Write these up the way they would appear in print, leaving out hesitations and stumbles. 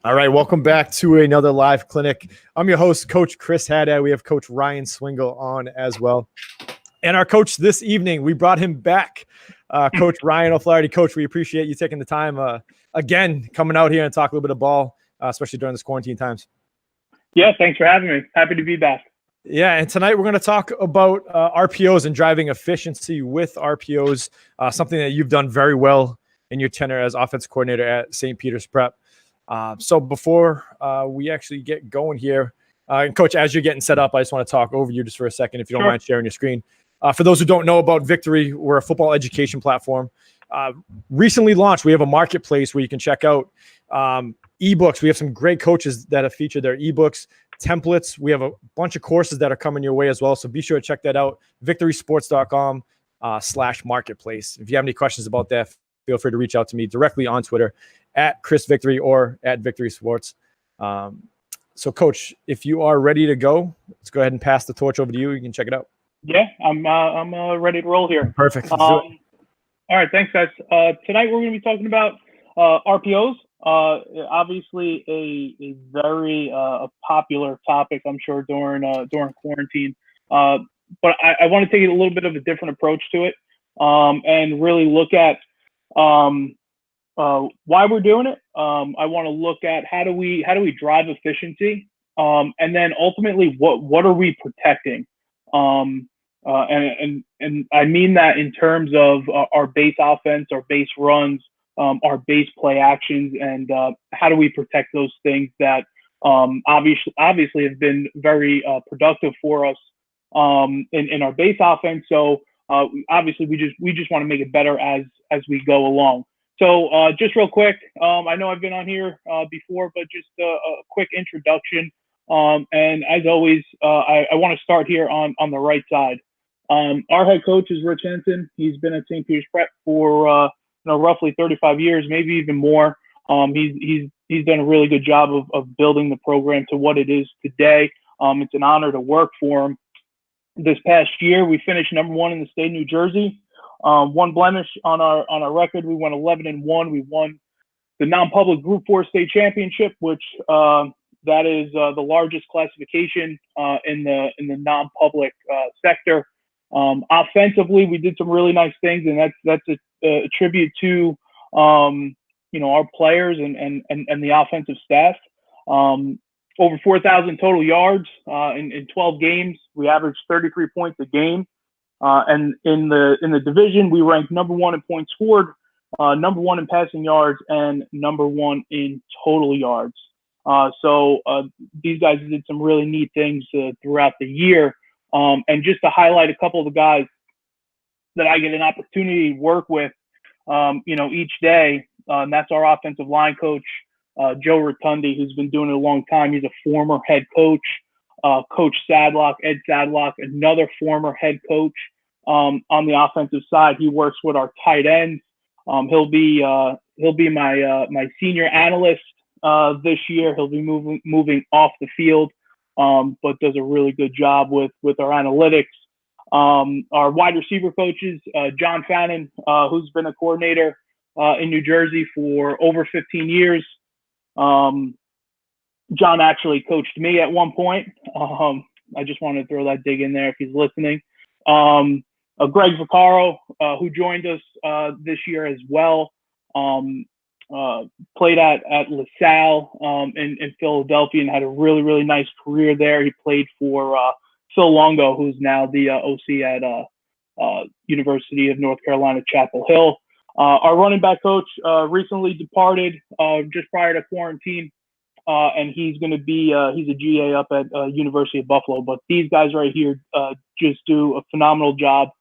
All right, welcome back to another live clinic. I'm your host, Coach Chris Haddad. We have Coach Ryan Swingle on as well. And our coach this evening, we brought him back, Coach Ryan O'Flaherty. Coach, we appreciate you taking the time again, coming out here and talk a little bit of ball, especially during this quarantine times. Yeah, thanks for having me. Happy to be back. Yeah, and tonight we're going to talk about RPOs and driving efficiency with RPOs, something that you've done very well in your tenure as offensive coordinator at St. Peter's Prep. So before we actually get going here, and Coach, as you're getting set up, I just want to talk over you just for a second, if you don't mind sharing your screen. For those who don't know about Victory, we're a football education platform. Recently launched, we have a marketplace where you can check out ebooks. We have some great coaches that have featured their ebooks, templates. We have a bunch of courses that are coming your way as well. So be sure to check that out, victorysports.com/marketplace. If you have any questions about that, feel free to reach out to me directly on Twitter at Chris Victory or at Victory Sports. So Coach, if you are ready to go, let's go ahead and pass the torch over to you. You can check it out. Yeah, I'm ready to roll here. Perfect. All right, thanks guys. Tonight we're going to be talking about RPOs. Obviously a very popular topic, I'm sure, during quarantine. But I want to take a little bit of a different approach to it, and really look at why we're doing it. I want to look at how do we drive efficiency, and then ultimately what are we protecting, and I mean that in terms of our base offense, our base runs, our base play actions, and how do we protect those things that obviously have been very productive for us in our base offense. So obviously we just want to make it better as we go along. So just real quick, I know I've been on here before, but just a quick introduction. And as always, I want to start here on the right side. Our head coach is Rich Henson. He's been at St. Peter's Prep for roughly 35 years, maybe even more. He's done a really good job of building the program to what it is today. It's an honor to work for him. This past year, we finished #1 in the state of New Jersey. One blemish on our record. We went 11-1. We won the non-public Group 4 state championship, which that is the largest classification in the non-public sector. Offensively, we did some really nice things, and that's a tribute to our players and the offensive staff. Over 4,000 total yards in 12 games. We averaged 33 points a game. And in the division, we ranked #1 in points scored, #1 in passing yards, and #1 in total yards. So these guys did some really neat things throughout the year. And just to highlight a couple of the guys that I get an opportunity to work with, each day, and that's our offensive line coach, Joe Rotundi, who's been doing it a long time. He's a former head coach. Coach Sadlock, Ed Sadlock, another former head coach. On the offensive side, he works with our tight ends. He'll be my senior analyst this year. He'll be moving off the field, but does a really good job with our analytics. Our wide receiver coaches, John Fannin, who's been a coordinator in New Jersey for over 15 years. John actually coached me at one point. I just wanted to throw that dig in there if he's listening. Greg Vaccaro, who joined us this year as well, played at LaSalle in Philadelphia and had a really, really nice career there. He played for Phil Longo, who's now the OC at University of North Carolina, Chapel Hill. Our running back coach recently departed just prior to quarantine. And he's going to be he's a GA up at University of Buffalo. But these guys right here just do a phenomenal job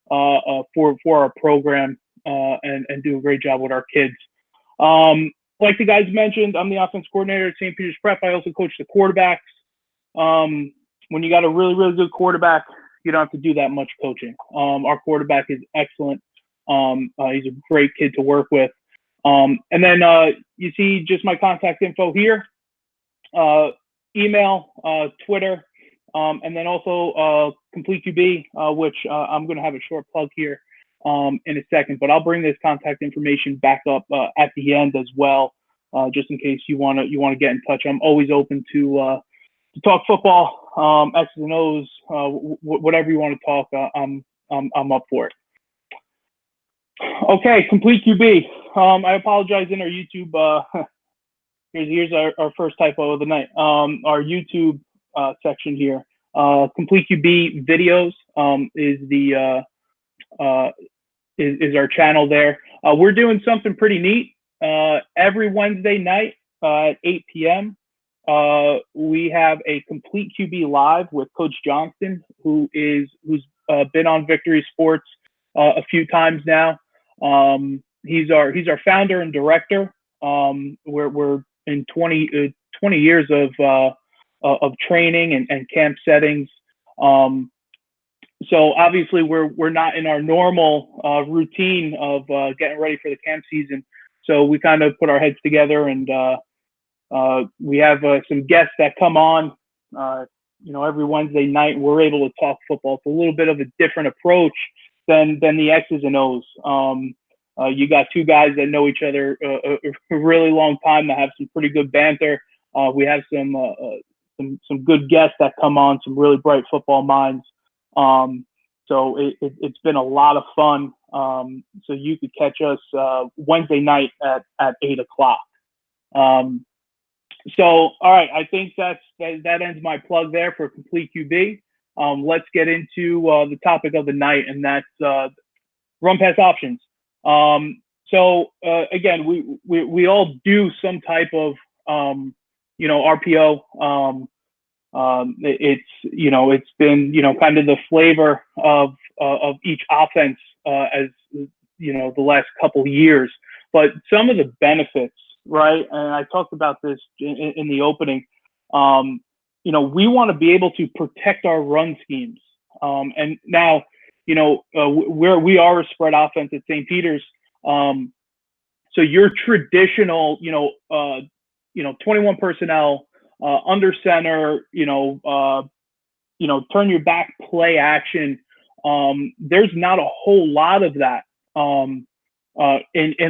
for our program and do a great job with our kids. Like the guys mentioned, I'm the offense coordinator at St. Peter's Prep. I also coach the quarterbacks. When you got a really, really good quarterback, you don't have to do that much coaching. Our quarterback is excellent. He's a great kid to work with. And then you see just my contact info here. Email, Twitter, and then also Complete QB, which I'm going to have a short plug here in a second, but I'll bring this contact information back up at the end as well. just in case you want to get in touch. I'm always open to talk football, X's and O's, whatever you want to talk. I'm up for it. Okay, complete QB. I apologize in our YouTube. Here's our first typo of the night. Our YouTube section here. Complete QB videos is our channel there. We're doing something pretty neat. Every Wednesday night at 8 p.m. We have a complete QB live with Coach Johnston, who's been on Victory Sports a few times now. He's our founder and director. We're in 20 years of training and camp settings. So obviously we're not in our normal routine of getting ready for the camp season. So we kind of put our heads together, and we have some guests that come on, every Wednesday night. We're able to talk football. It's a little bit of a different approach than the X's and O's. You got two guys that know each other a really long time, that have some pretty good banter. We have some good guests that come on, some really bright football minds. So it's been a lot of fun. So you could catch us Wednesday night at 8 o'clock. So all right, I think that ends my plug there for Complete QB. Let's get into the topic of the night, and that's run pass options. So again, we all do some type of RPO. It's been kind of the flavor of each offense as the last couple of years. But some of the benefits, right? And I talked about this in the opening. We want to be able to protect our run schemes. And now, we are a spread offense at St. Peter's. So your traditional, 21 personnel, under center, turn your back play action. There's not a whole lot of that in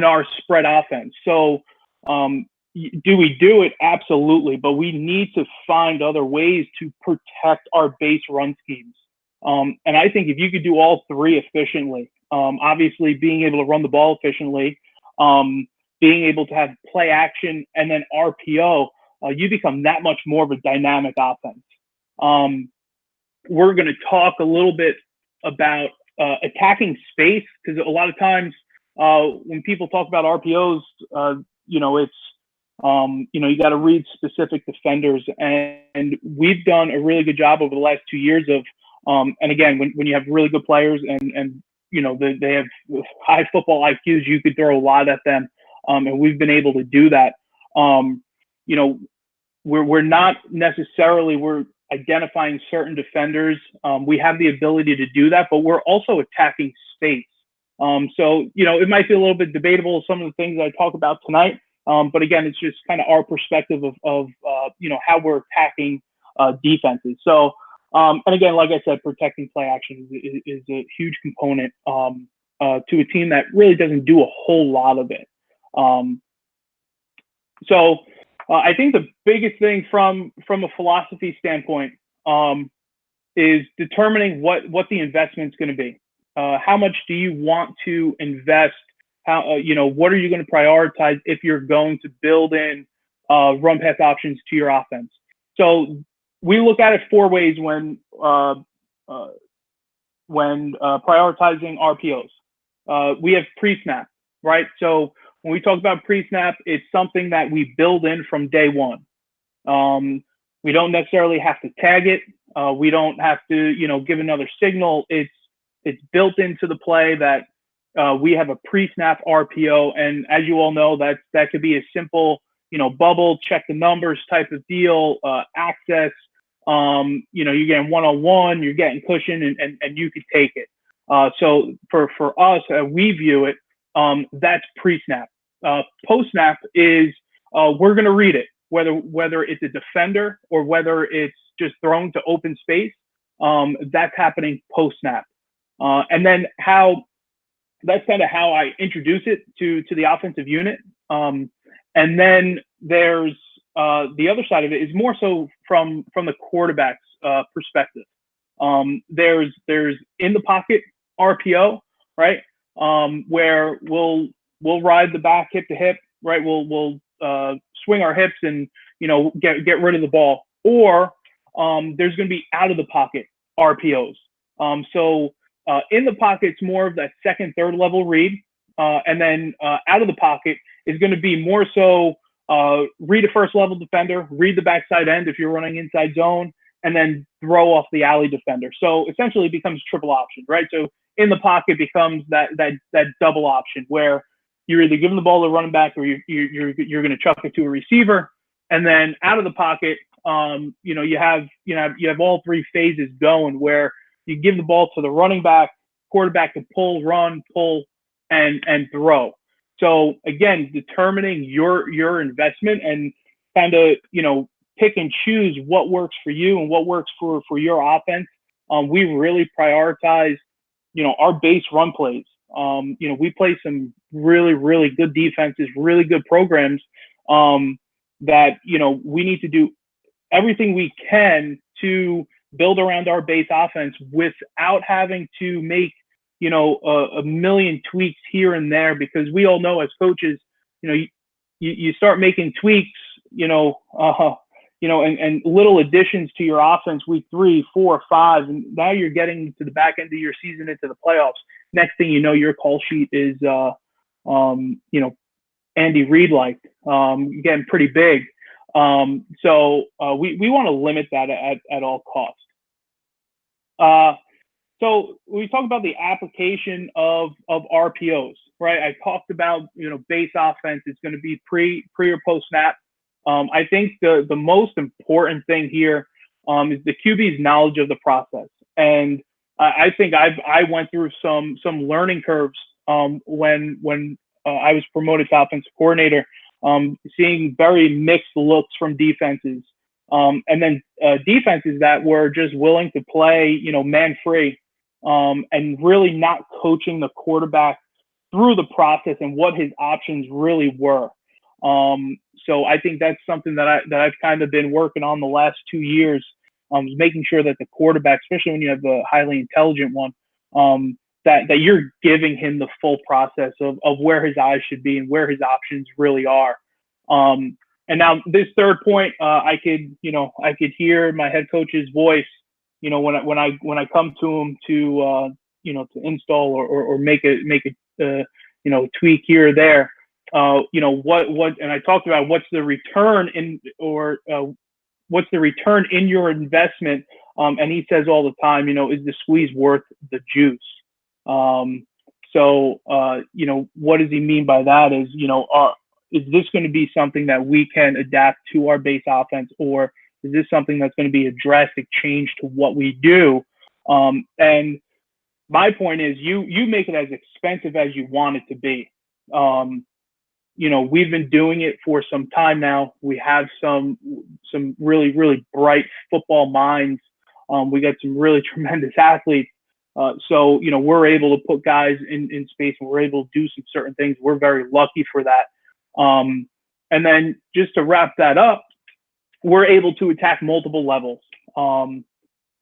our spread offense. So do we do it? Absolutely. But we need to find other ways to protect our base run schemes. And I think if you could do all three efficiently, obviously being able to run the ball efficiently, being able to have play action, and then RPO, you become that much more of a dynamic offense. We're going to talk a little bit about attacking space, because a lot of times when people talk about RPOs, it's you got to read specific defenders, and we've done a really good job over the last 2 years of and again, when you have really good players and they have high football IQs, you could throw a lot at them, and we've been able to do that. We're not necessarily we're identifying certain defenders. We have the ability to do that, but we're also attacking space. So it might be a little bit debatable, some of the things I talk about tonight. But again, it's just kind of our perspective of how we're attacking defenses. So, and again, like I said, protecting play action is a huge component to a team that really doesn't do a whole lot of it. So I think the biggest thing from a philosophy standpoint is determining what the investment's going to be. How much do you want to invest? How what are you going to prioritize if you're going to build in run pass options to your offense? So we look at it four ways when prioritizing RPOs. We have pre-snap, right? So when we talk about pre-snap, it's something that we build in from day one. We don't necessarily have to tag it. We don't have to, give another signal. It's built into the play that we have a pre-snap RPO, and as you all know, that could be a simple, bubble, check the numbers type of deal, access. You're getting one-on-one, you're getting cushion, and you could take it. So for us, we view it, that's pre-snap. Post-snap is we're going to read it, whether it's a defender or whether it's just thrown to open space. That's happening post-snap. And then that's kind of how I introduce it to the offensive unit. And then there's the other side of it is more so from the quarterback's perspective. There's in the pocket RPO, right? Where we'll ride the back hip to hip, right? We'll swing our hips and get rid of the ball. Or there's going to be out of the pocket RPOs. So in the pocket, it's more of that second, third level read, and then out of the pocket is going to be more so read a first level defender, read the backside end if you're running inside zone, and then throw off the alley defender. So essentially it becomes triple option, right? So in the pocket becomes that double option where you're either giving the ball to the running back or you're going to chuck it to a receiver. And then out of the pocket, you have all three phases going where you give the ball to the running back, quarterback to pull, run, pull, and throw. So again, determining your investment and kind of pick and choose what works for you and what works for your offense. We really prioritize our base run plays. We play some really, really good defenses, really good programs that we need to do everything we can to build around our base offense without having to make a million tweaks here and there, because we all know as coaches, you start making tweaks, and little additions to your offense week 3, 4, 5, and now you're getting to the back end of your season into the playoffs. Next thing you know, your call sheet is, Andy Reid-like, getting pretty big. So we want to limit that at all costs. So we talk about the application of RPOs, right? I talked about, base offense is going to be pre or post snap. I think the most important thing here is the QB's knowledge of the process. And I think I went through some learning curves when I was promoted to offensive coordinator, seeing very mixed looks from defenses. And then defenses that were just willing to play, man free, and really not coaching the quarterback through the process and what his options really were. So I think that's something that I've kind of been working on the last 2 years, making sure that the quarterback, especially when you have a highly intelligent one, that you're giving him the full process of where his eyes should be and where his options really are. And now this third point, I could hear my head coach's voice, when I come to him to install or make a tweak here or there. And I talked about what's the return what's the return in your investment. And he says all the time, is the squeeze worth the juice? So what does he mean by that is, is this going to be something that we can adapt to our base offense, or is this something that's going to be a drastic change to what we do? And my point is you make it as expensive as you want it to be. We've been doing it for some time now. We have some really, really bright football minds. We got some really tremendous athletes. So we're able to put guys in space, and we're able to do some certain things. We're very lucky for that. And then just to wrap that up, we're able to attack multiple levels.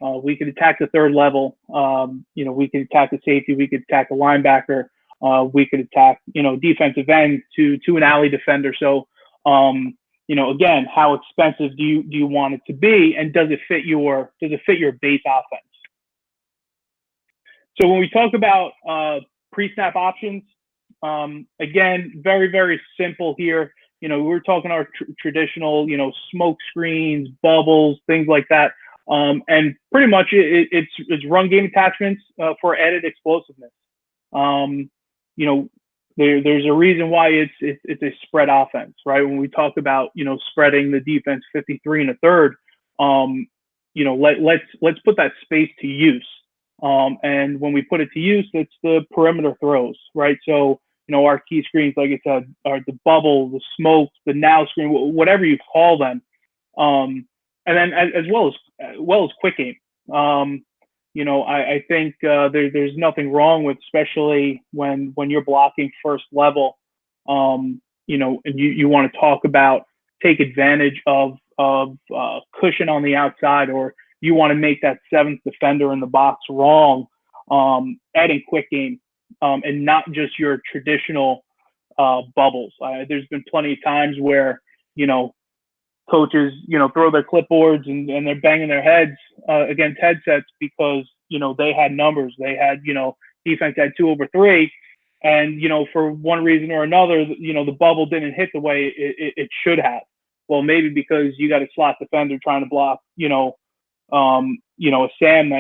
We could attack the third level. We could attack the safety. We could attack the linebacker. We could attack, defensive end to an alley defender. So, again, how expensive do you want it to be, and does it fit your base offense? So when we talk about pre-snap options, again, very, very simple here. We're talking our traditional, smoke screens, bubbles, things like that. And pretty much it's run game attachments for added explosiveness. There's a reason why it's a spread offense, right? When we talk about, spreading the defense 53 and a third, let's put that space to use. And when we put it to use, it's the perimeter throws, right? So, our key screens, like I said, are the bubble, the smoke, the now screen, whatever you call them. And then as well as quick game. I think there's nothing wrong with, especially when you're blocking first level, and you want to talk about take advantage of cushion on the outside, or you want to make that seventh defender in the box wrong, adding quick game, and not just your traditional bubbles. There's been plenty of times where, coaches, throw their clipboards and they're banging their heads against headsets because, they had numbers. They had, defense had 2 over 3. And, for one reason or another, the bubble didn't hit the way it should have. Well, maybe because you got a slot defender trying to block, a Sam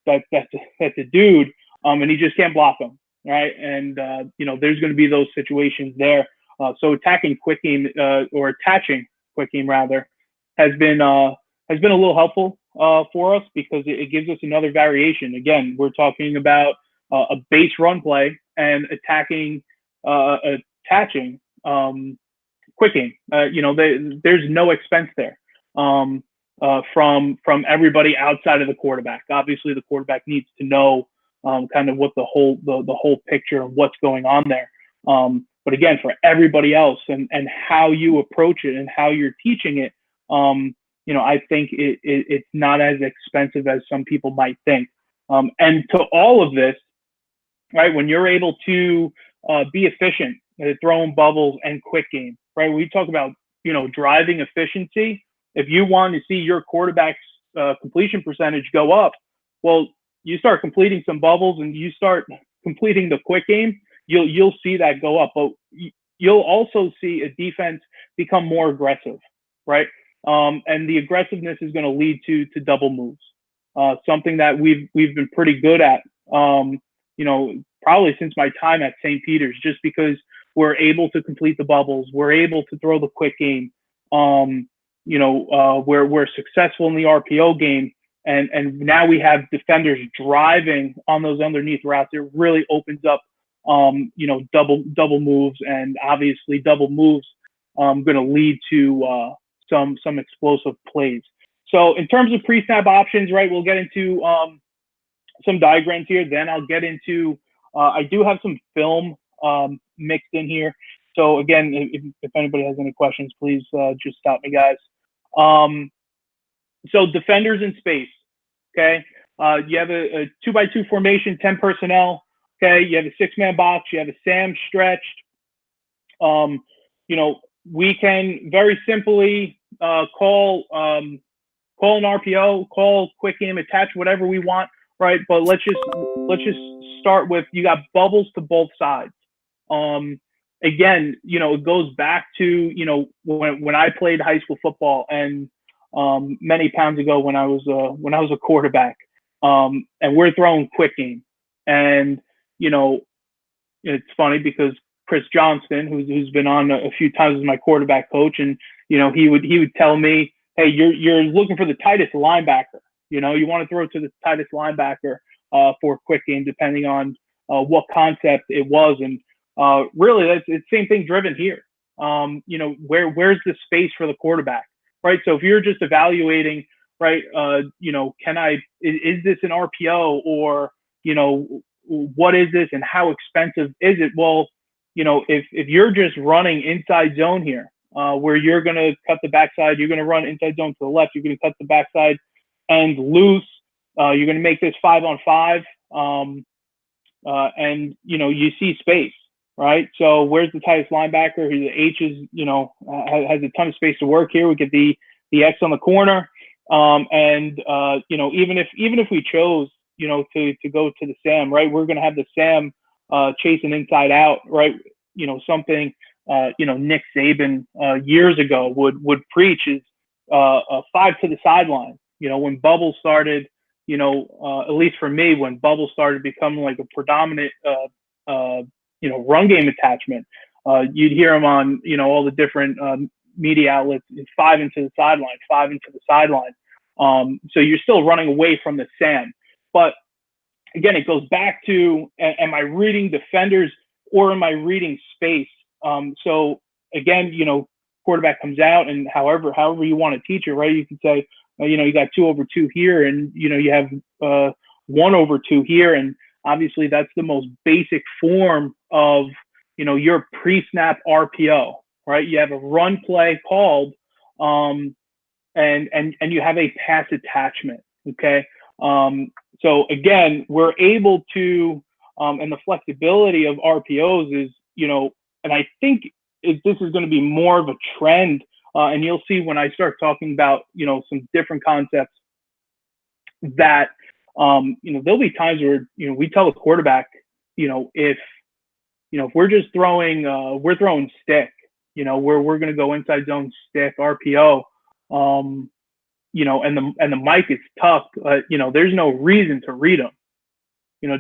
that's a dude, and he just can't block him, right? And there's going to be those situations there. So attacking quick game or attaching quick game rather has been a little helpful for us because it gives us another variation. Again, we're talking about a base run play and attaching quick game. There's no expense there from everybody outside of the quarterback. Obviously, the quarterback needs to know kind of what the whole picture of what's going on there. But again, for everybody else and how you approach it and how you're teaching it, I think it's not as expensive as some people might think. And to all of this, right, when you're able to be efficient at throwing bubbles and quick game, right? We talk about, driving efficiency. If you want to see your quarterback's completion percentage go up, well, you start completing some bubbles and you start completing the quick game, you'll see that go up. But you'll also see a defense become more aggressive, right? And the aggressiveness is going to lead to double moves, something that we've been pretty good at, probably since my time at St. Peter's, just because we're able to complete the bubbles, we're able to throw the quick game, we're successful in the RPO game, and now we have defenders driving on those underneath routes. It really opens up, double moves, and obviously double moves going to lead to some explosive plays. So in terms of pre-snap options, right, we'll get into some diagrams here. Then I'll get into I do have some film mixed in here. So again, if anybody has any questions, please just stop me, guys. So defenders in space, okay? You have a 2x2 formation, 10 personnel, okay? You have a 6-man box. You have a Sam stretched. We can very simply call an RPO, call quick game, attach whatever we want, right? But let's just start with, you got bubbles to both sides. Again, it goes back to, when I played high school football and many pounds ago when I was a quarterback, and we're throwing quick game. And, it's funny because Chris Johnston, who's been on a few times as my quarterback coach, and, he would tell me, hey, you're looking for the tightest linebacker. You want to throw to the tightest linebacker for quick game, depending on what concept it was. And really, it's the same thing driven here. Where's the space for the quarterback, right? So if you're just evaluating, right, is this an RPO, or, what is this and how expensive is it? Well, if you're just running inside zone here, where you're going to cut the backside, you're going to run inside zone to the left, you're going to cut the backside and loose, you're going to make this 5-on-5, and, you see space, right? So where's the tightest linebacker? The H is, has a ton of space to work here. We get the X on the corner. And even if we chose, to go to the Sam, right, we're going to have the Sam chasing inside out, right? Something, Nick Saban years ago would preach is a 5 to the sideline. When bubbles started, at least for me, when bubbles started becoming like a predominant, run game attachment, you'd hear them on, all the different media outlets, 5 into the sideline, 5 into the sideline. So you're still running away from the Sam. But again, it goes back to, am I reading defenders or am I reading space? So again, quarterback comes out, and however you want to teach it, right? You can say, you got 2 over 2 here, and you have 1 over 2 here, and obviously that's the most basic form of your pre-snap RPO, right? You have a run play called, and you have a pass attachment. Okay. So again, we're able to, and the flexibility of RPOs is, and I think this is going to be more of a trend, and you'll see when I start talking about, some different concepts that, there'll be times where, we tell the quarterback, if we're just throwing, we're throwing stick, we're going to go inside zone stick RPO, and the mic is tough, there's no reason to read them.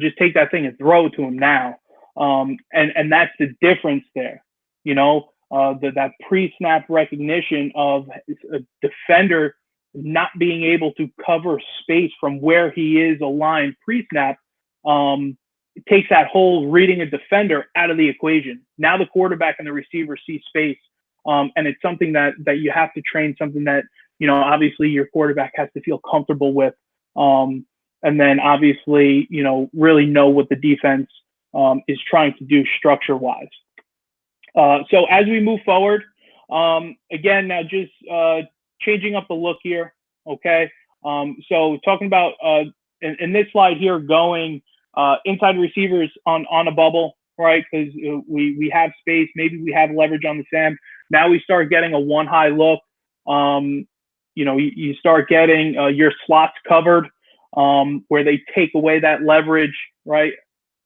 Just take that thing and throw it to him now. And that's the difference there. That pre-snap recognition of a defender not being able to cover space from where he is aligned pre-snap, it takes that whole reading a defender out of the equation. Now the quarterback and the receiver see space, and it's something that you have to train, something that, obviously your quarterback has to feel comfortable with, and then obviously, really know what the defense is trying to do structure-wise. So as we move forward, again, now just changing up the look here, okay? So talking about, in this slide here, going inside receivers on a bubble, right? Because we have space, maybe we have leverage on the Sam. Now we start getting a one high look. You start getting your slots covered, where they take away that leverage, right?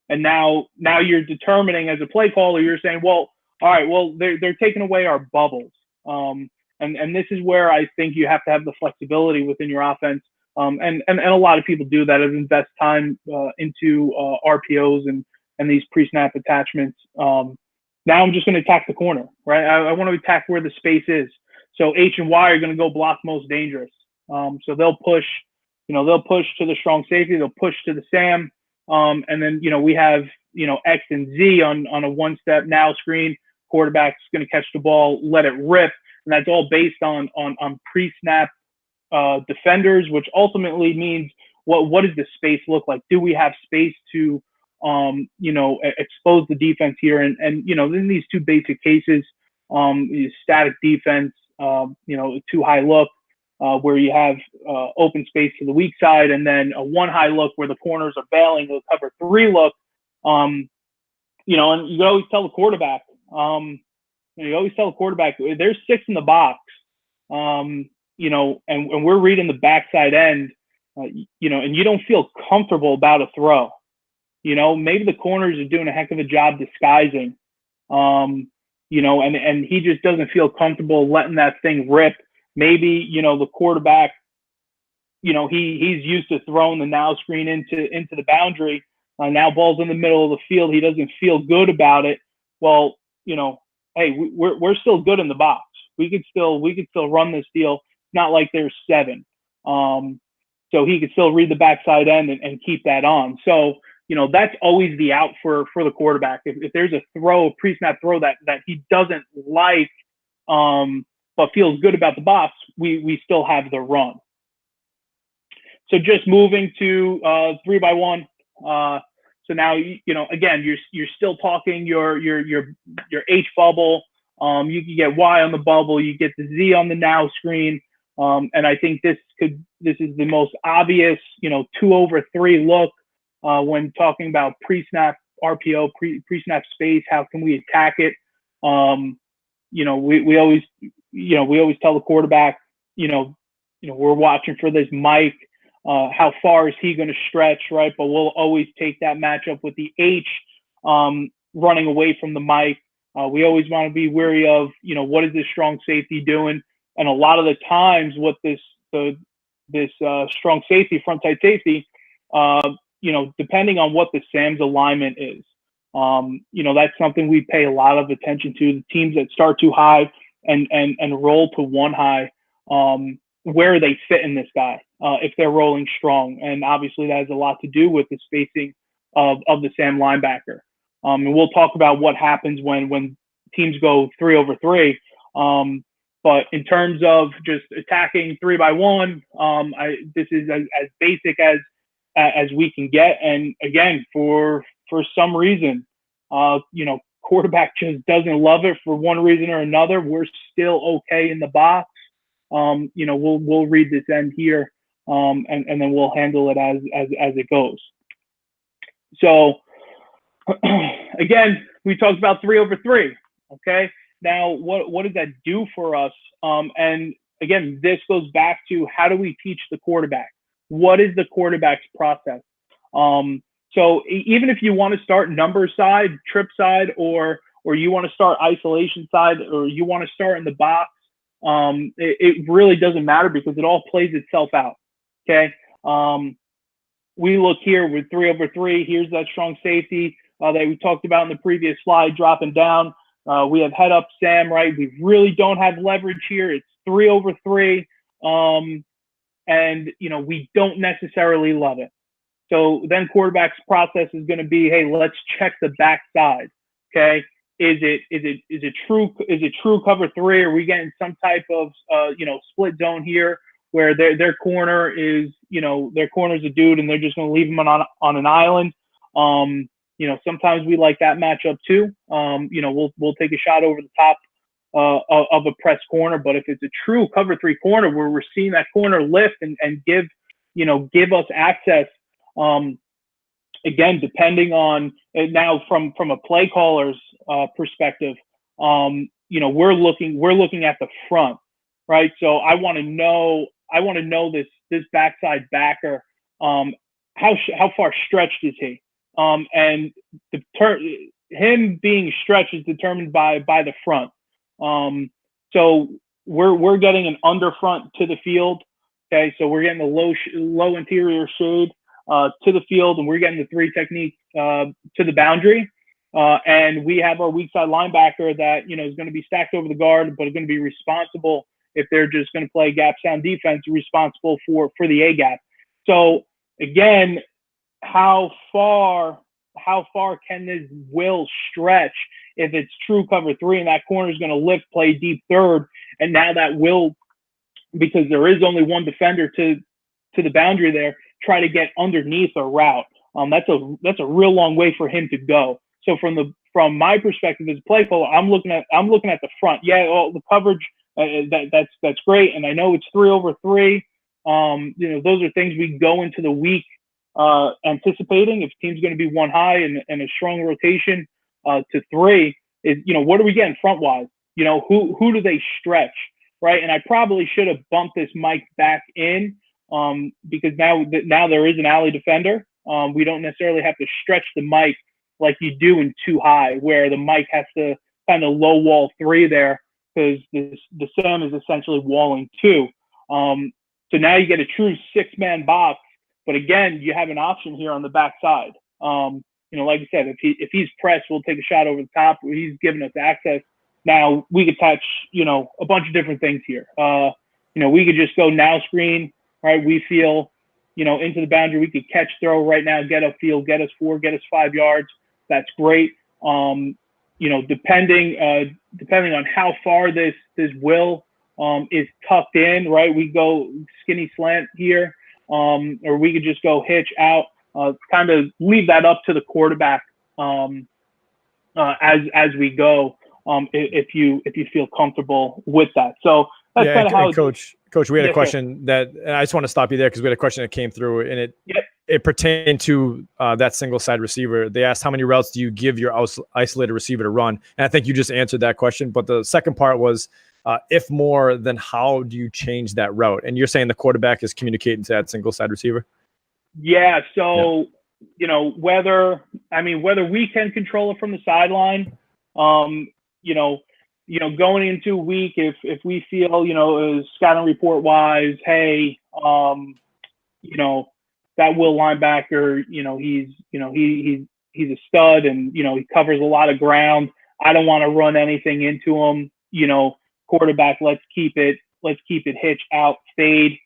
And now you're determining as a play caller, you're saying, well, all right, well, they're taking away our bubbles. And this is where I think you have to have the flexibility within your offense. And a lot of people do that, and invest time into RPOs and these pre-snap attachments. Now I'm just going to attack the corner, right? I want to attack where the space is. So H and Y are going to go block most dangerous. So they'll push, they'll push to the strong safety, they'll push to the Sam. And then, we have, X and Z on a one-step now screen. Quarterback's going to catch the ball, let it rip. And that's all based on pre-snap defenders, which ultimately means what does the space look like? Do we have space to, expose the defense here? And in these two basic cases, static defense, two high look, where you have open space to the weak side, and then a one high look where the corners are bailing, they'll cover three look. And you always tell the quarterback, there's six in the box, and we're reading the backside end, and you don't feel comfortable about a throw. Maybe the corners are doing a heck of a job disguising, and he just doesn't feel comfortable letting that thing rip. Maybe, the quarterback, he's used to throwing the now screen into the boundary. Now ball's in the middle of the field. He doesn't feel good about it. Well, hey, we're still good in the box. We could still run this deal. It's not like there's seven. So he could still read the backside end and keep that on. So, that's always the out for the quarterback. If there's a pre-snap throw that he doesn't like, but feels good about the box, we still have the run. So just moving to 3x1. So now, again, you're still talking your H bubble. You can get Y on the bubble. You get the Z on the now screen. And I think this is the most obvious, 2/3 look when talking about pre-snap RPO, pre-snap space. How can we attack it? We always tell the quarterback, we're watching for this Mike. How far is he going to stretch, right? But we'll always take that matchup with the H running away from the Mike. We always want to be wary of, what is this strong safety doing? And a lot of the times what this strong safety, front tight safety, depending on what the Sam's alignment is, that's something we pay a lot of attention to. The teams that start too high and roll to one high, where they fit in this guy, if they're rolling strong. And obviously that has a lot to do with the spacing of the Sam linebacker. And we'll talk about what happens when teams go 3/3. But in terms of just attacking 3x1, this is as basic as we can get. And again, for some reason, quarterback just doesn't love it for one reason or another, we're still okay in the box. We'll read this end here, and then we'll handle it as it goes. So again, we talked about 3/3. Okay. Now, what does that do for us? And again, this goes back to, how do we teach the quarterback? What is the quarterback's process? So even if you want to start number side, trip side, or you want to start isolation side, or you want to start in the box, it really doesn't matter, because it all plays itself out. Okay. We look here with 3/3. Here's that strong safety that we talked about in the previous slide, dropping down. We have head up Sam, right? We really don't have leverage here. It's 3/3. And we don't necessarily love it. So then quarterback's process is going to be, hey, let's check the backside. Okay. Is it true cover 3? Are we getting some type of split zone here, where their corner is a dude and they're just going to leave him on an island? Sometimes we like that matchup too. We'll take a shot over the top of a press corner. But if it's a true cover 3 corner, where we're seeing that corner lift and give us access, again, depending on now from a play caller's perspective, we're looking at the front, right? So I want to know this backside backer, how far stretched is he? And him being stretched is determined by the front. So we're getting an under front to the field. Okay, so we're getting the low interior shade to the field, and we're getting the 3 technique to the boundary. And we have our weak side linebacker that is going to be stacked over the guard, but is going to be responsible, if they're just going to play gap sound defense, responsible for the A gap. So again, how far can this will stretch if it's true cover 3 and that corner is going to lift, play deep third, and now that will, because there is only one defender to the boundary there, try to get underneath a route. That's a real long way for him to go. So from my perspective as a play caller, I'm looking at the front. Yeah, the coverage, that's great, and I know it's 3/3. Those are things we go into the week anticipating. If the team's going to be one high and a strong rotation to 3, is what are we getting front wise? Who do they stretch, right? And I probably should have bumped this mic back in, because now there is an alley defender. We don't necessarily have to stretch the mic like you do in 2 high, where the mic has to kind of low wall 3 there, because the Sam is essentially walling 2. So now you get a true 6-man box, but again, you have an option here on the backside. Like I said, if he's pressed, we'll take a shot over the top. He's giving us access. Now we could touch, a bunch of different things here. We could just go now screen, right? We feel, into the boundary. We could catch, throw right now, get upfield, get us 4, get us 5 yards. That's great. Depending on how far this will is tucked in, right? We go skinny slant here, or we could just go hitch out. Kind of leave that up to the quarterback as we go. If you feel comfortable with that. So that's kind of how. Coach, we had a question that, and I just want to stop you there, because we had a question that came through, and it pertained to that single side receiver. They asked, how many routes do you give your isolated receiver to run? And I think you just answered that question. But the second part was, if more, then how do you change that route? And you're saying the quarterback is communicating to that single side receiver? Yeah. So, whether we can control it from the sideline, going into a week, if we feel, scouting report wise, hey, that Will linebacker, he's a stud, and, he covers a lot of ground. I don't want to run anything into him, quarterback, let's keep it hitch out, fade,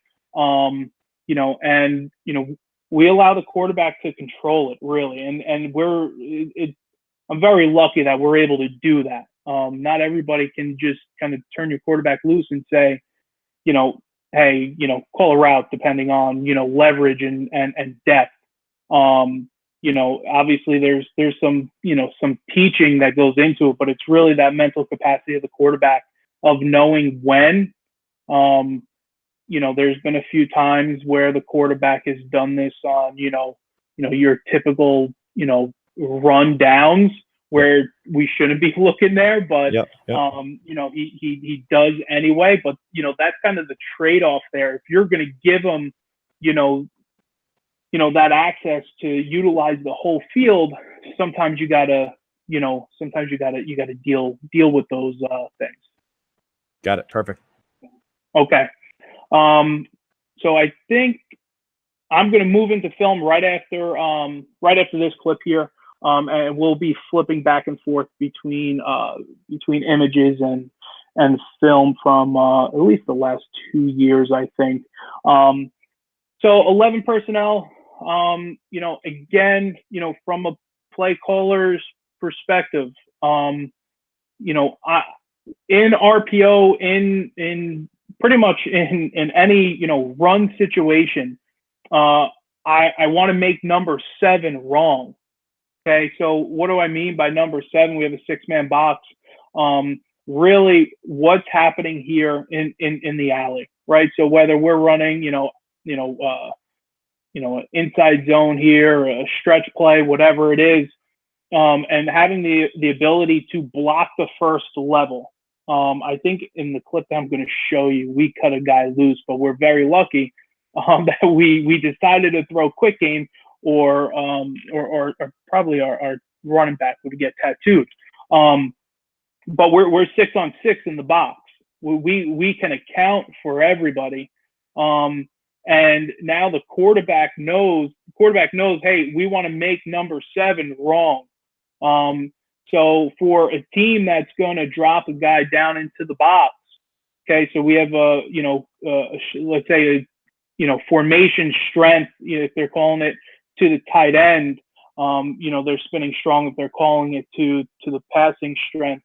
we allow the quarterback to control it, really. And I'm very lucky that we're able to do that. Not everybody can just kind of turn your quarterback loose and say, hey, call a route depending on, leverage and depth. obviously there's some, some teaching that goes into it, but it's really that mental capacity of the quarterback of knowing when. There's been a few times where the quarterback has done this on, your typical, run downs where we shouldn't be looking there, but Yep. he does anyway. But that's kind of the trade-off there. If you're going to give him, that access to utilize the whole field, sometimes you gotta deal with those things. Got it. Perfect. Okay. So I think I'm going to move into film right after this clip here. And we'll be flipping back and forth between images and film from at least the last 2 years, I think. So 11 personnel, again, from a play caller's perspective, in RPO, in pretty much in any, run situation, I want to make number 7 wrong. Okay, so what do I mean by number 7? We have a 6-man box. Really, what's happening here in the alley, right? So whether we're running, an inside zone here, a stretch play, whatever it is, and having the ability to block the first level. I think in the clip that I'm going to show you, we cut a guy loose, but we're very lucky that we decided to throw quick game, or probably our running back would get tattooed. But we're 6-on-6 in the box. We can account for everybody. And now the quarterback knows, hey, we want to make number 7 wrong. So for a team that's going to drop a guy down into the box, okay, so we have let's say formation strength, if they're calling it, to the tight end. They're spinning strong if they're calling it to the passing strength,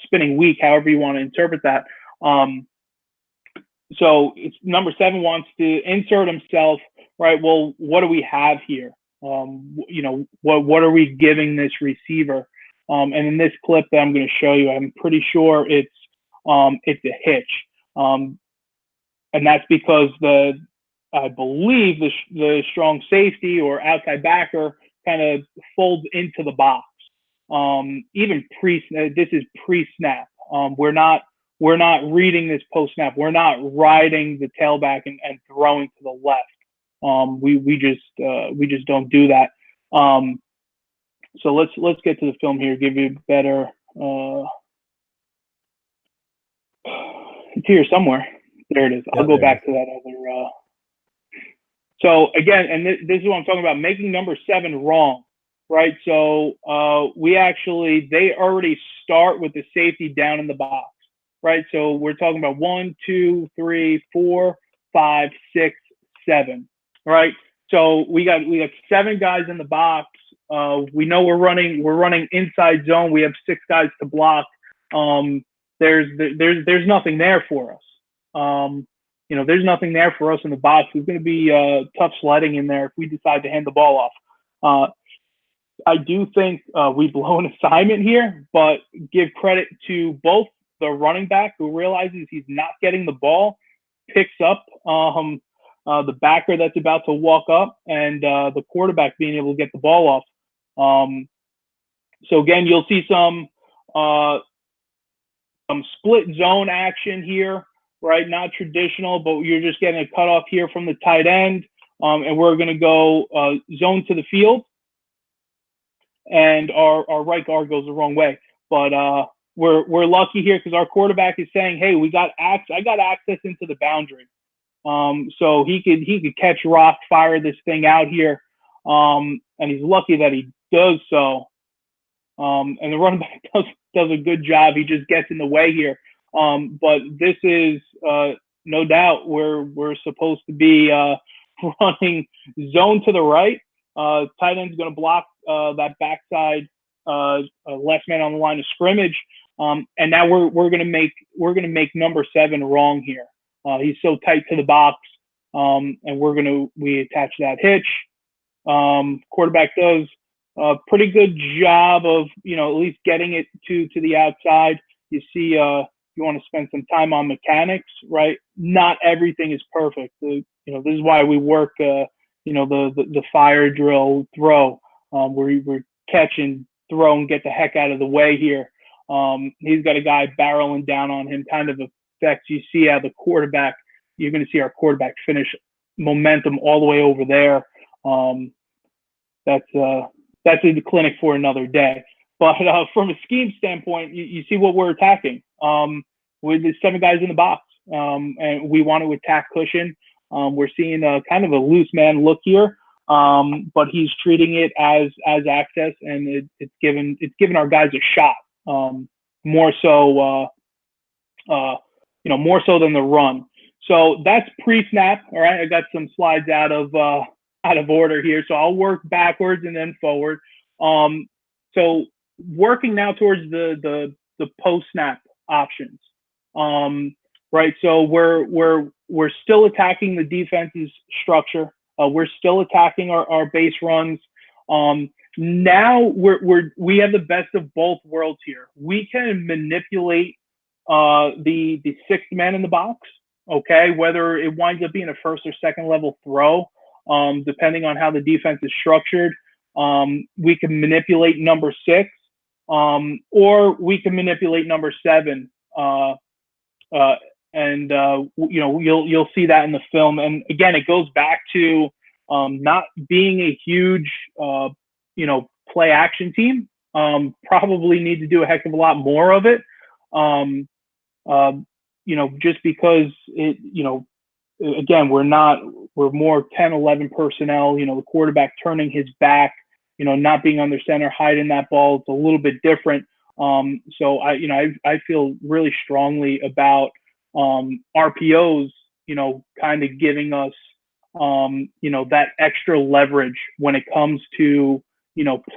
spinning weak, however you want to interpret that. So it's number 7 wants to insert himself, right? Well, what do we have here? What are we giving this receiver? And in this clip that I'm going to show you, I'm pretty sure it's a hitch. And that's because I believe the strong safety or outside backer kind of folds into the box. Even this is pre-snap. We're not reading this post-snap. We're not riding the tailback and throwing to the left. We just don't do that. So let's get to the film here. Give you a better. It's here somewhere. There it is. I'll go back to that other. So again, and this is what I'm talking about, making number 7 wrong, right? So they already start with the safety down in the box, right? So we're talking about 1, 2, 3, 4, 5, 6, 7, right? So we got 7 guys in the box. We know we're running inside zone. We have 6 guys to block. There's nothing there for us. There's nothing there for us in the box. It's going to be tough sledding in there if we decide to hand the ball off. I do think we blow an assignment here, but give credit to both the running back, who realizes he's not getting the ball, picks up the backer that's about to walk up, and the quarterback being able to get the ball off. So again, you'll see some split zone action here, right? Not traditional, but you're just getting a cutoff here from the tight end, and we're going to go zone to the field, and our right guard goes the wrong way. But we're lucky here because our quarterback is saying, "Hey, I got access into the boundary." So he could catch rock, fire this thing out here, and he's lucky that he does so. And the running back does a good job. He just gets in the way here. But this is no doubt we're supposed to be running zone to the right. Tight end's going to block that backside left man on the line of scrimmage. And now we're going to make number 7 wrong here. He's so tight to the box, and we attach that hitch. Quarterback does a pretty good job of, at least getting it to the outside. You see, you want to spend some time on mechanics, right? Not everything is perfect. This is why we work, the fire drill throw, where we're catch and throw and get the heck out of the way here. He's got a guy barreling down on him, kind of affects. You see how the quarterback, you're going to see our quarterback finish momentum all the way over there. That's in the clinic for another day. But from a scheme standpoint, you see what we're attacking. With the 7 guys in the box, and we want to attack cushion. We're seeing kind of a loose man look here, but he's treating it as access, and it's given our guys a shot. More so than the run. So that's pre-snap. All right, I got some slides out of order here, so I'll work backwards and then forward. So working now towards the post-snap options. Right, so we're still attacking the defense's structure. We're still attacking our base runs. Now we have the best of both worlds here. We can manipulate the 6th man in the box, okay, whether it winds up being a first or second level throw, depending on how the defense is structured. We can manipulate number 6, or we can manipulate number 7. You'll see that in the film. And again, it goes back to not being a huge play action team. Probably need to do a heck of a lot more of it. Just because again, we're more 10, 11 personnel, the quarterback turning his back, not being under center, hiding that ball. It's a little bit different. So I feel really strongly about RPOs, kind of giving us, that extra leverage when it comes to,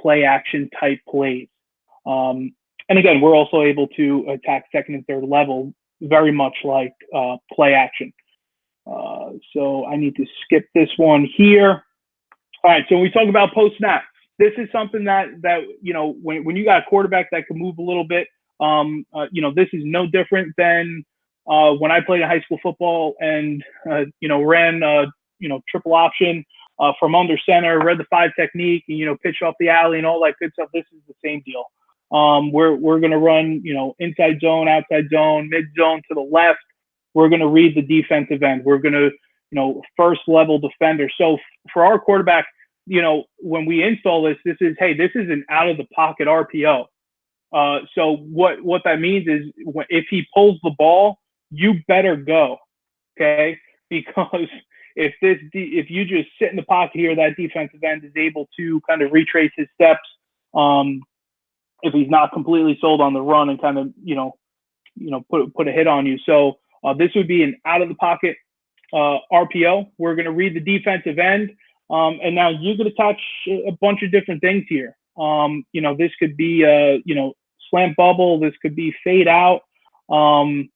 play action type plays. And again, we're also able to attack second and third level, very much like play action. So I need to skip this one here. All right, so when we talk about post snap, this is something that when you got a quarterback that can move a little bit, this is no different than when I played in high school football and ran triple option from under center, read the 5 technique, and pitch off the alley and all that good stuff. This is the same deal. We're going to run inside zone, outside zone, mid zone to the left. We're going to read the defensive end. We're going to first level defender. So for our quarterback, when we install this is an out of the pocket RPO. So what that means is if he pulls the ball, you better go, okay? Because if you just sit in the pocket here, that defensive end is able to kind of retrace his steps. If he's not completely sold on the run and kind of put a hit on you. So this would be an out of the pocket RPO. We're going to read the defensive end. And now you could attach a bunch of different things here. This could be, slant bubble. This could be fade out. You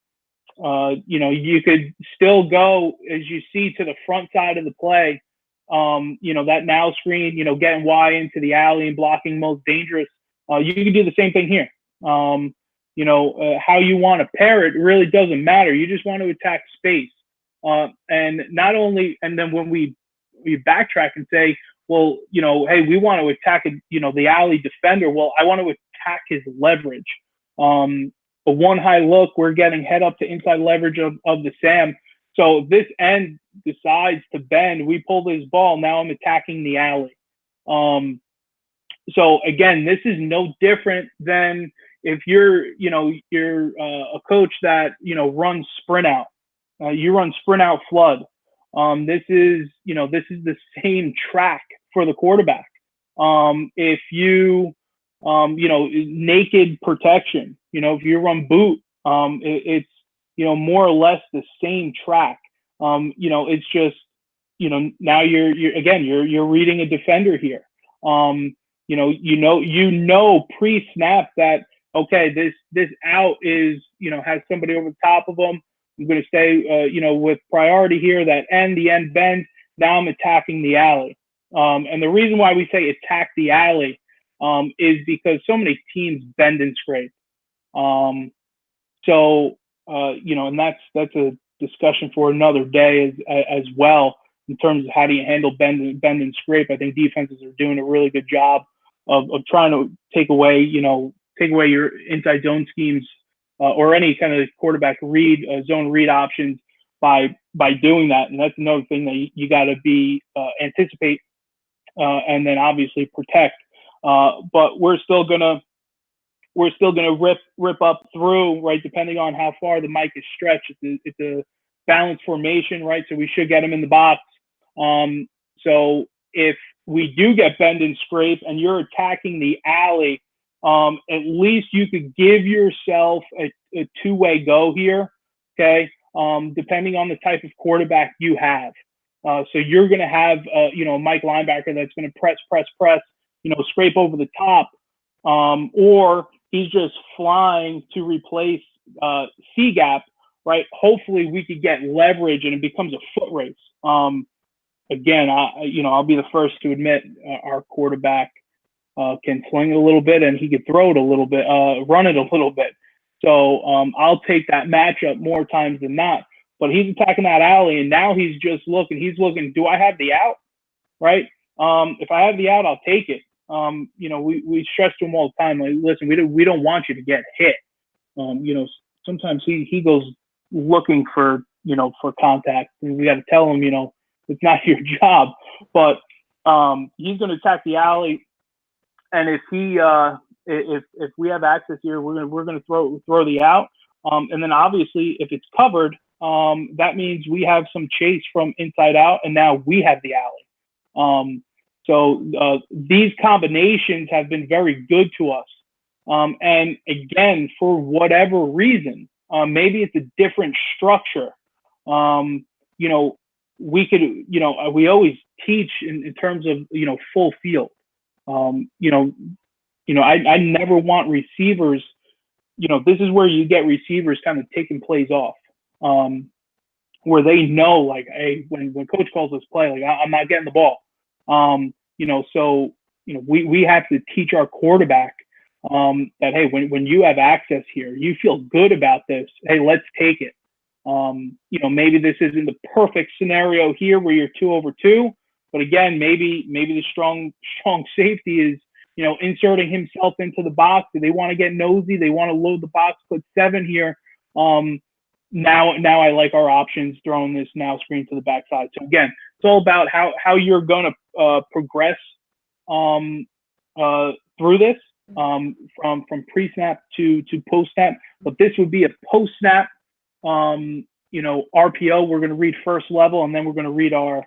could still go, as you see, to the front side of the play. That now screen, getting Y into the alley and blocking most dangerous. You can do the same thing here. How you want to pair it really doesn't matter. You just want to attack space. And then when we backtrack and say, well, hey, we want to attack, the alley defender. Well, I want to attack his leverage. A one high look, we're getting head up to inside leverage of the Sam. So if this end decides to bend, we pull this ball. Now I'm attacking the alley. So again, this is no different than if you're a coach that, runs sprint out. You run sprint out flood. This is the same track for the quarterback. If you, naked protection, if you run boot, it's, more or less the same track. It's just, now you're reading a defender here. Pre-snap that, okay, this out is, has somebody over the top of them. I'm going to stay, with priority here, the end bends. Now I'm attacking the alley. And the reason why we say attack the alley is because so many teams bend and scrape. And that's a discussion for another day as well, in terms of how do you handle bend and scrape. I think defenses are doing a really good job of trying to take away your inside zone schemes or any kind of quarterback read, zone read options by doing that. And that's another thing that you got to be anticipate and then obviously protect. But we're still gonna rip up through, right? Depending on how far the mic is stretched, it's a balanced formation, right? So we should get him in the box. So if we do get bend and scrape and you're attacking the alley, at least you could give yourself a two-way go here, okay? Depending on the type of quarterback you have. So you're going to have, a Mike linebacker that's going to press, scrape over the top, or he's just flying to replace C-gap, right? Hopefully we could get leverage and it becomes a foot race. Again, I'll be the first to admit our quarterback can sling it a little bit and he could throw it a little bit, run it a little bit. So I'll take that matchup more times than not. But he's attacking that alley, and now he's looking, do I have the out, right? If I have the out, I'll take it. We stress to him all the time, like, listen, we don't want you to get hit. Sometimes he goes looking for contact, and we got to tell him, it's not your job. But he's going to attack the alley, and if we have access here, we're going to throw the out, and then obviously if it's covered, that means we have some chase from inside out, and now we have the alley. So these combinations have been very good to us. And again, for whatever reason, maybe it's a different structure. We could, we always teach in terms of, full field. I never want receivers, this is where you get receivers kind of taking plays off. Where they know, like, hey, when coach calls this play, like, I'm not getting the ball. We have to teach our quarterback that, hey, when you have access here, you feel good about this. Hey, let's take it. Maybe this isn't the perfect scenario here where you're 2 over 2, but again, maybe the strong safety is, inserting himself into the box. Do they want to get nosy? They want to load the box, put 7 here. Now I like our options, throwing this now screen to the backside. So again, it's all about how you're going to progress through this from pre-snap to post-snap. But this would be a post-snap, RPO. We're going to read first level, and then we're going to read our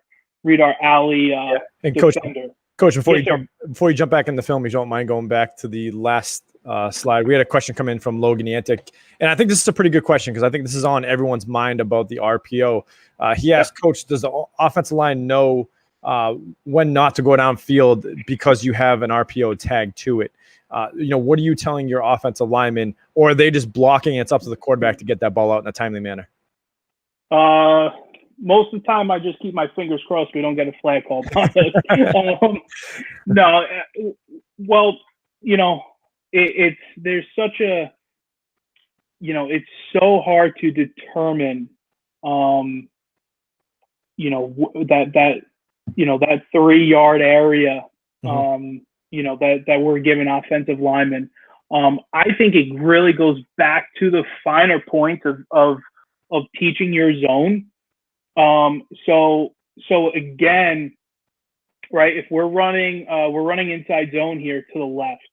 alley. And defender. Coach, before you jump back in the film, you don't mind going back to the last slide. We had a question come in from Logan Yantic, and I think this is a pretty good question because I think this is on everyone's mind about the RPO. He asked, Coach, does the offensive line know when not to go downfield because you have an RPO tag to it? What are you telling your offensive linemen, or are they just blocking and it's up to the quarterback to get that ball out in a timely manner? Most of the time, I just keep my fingers crossed we don't get a flag called on us. No, well, there's such a, it's so hard to determine, that 3-yard area, that we're giving offensive linemen. I think it really goes back to the finer points of teaching your zone. So again, right, if we're running inside zone here to the left.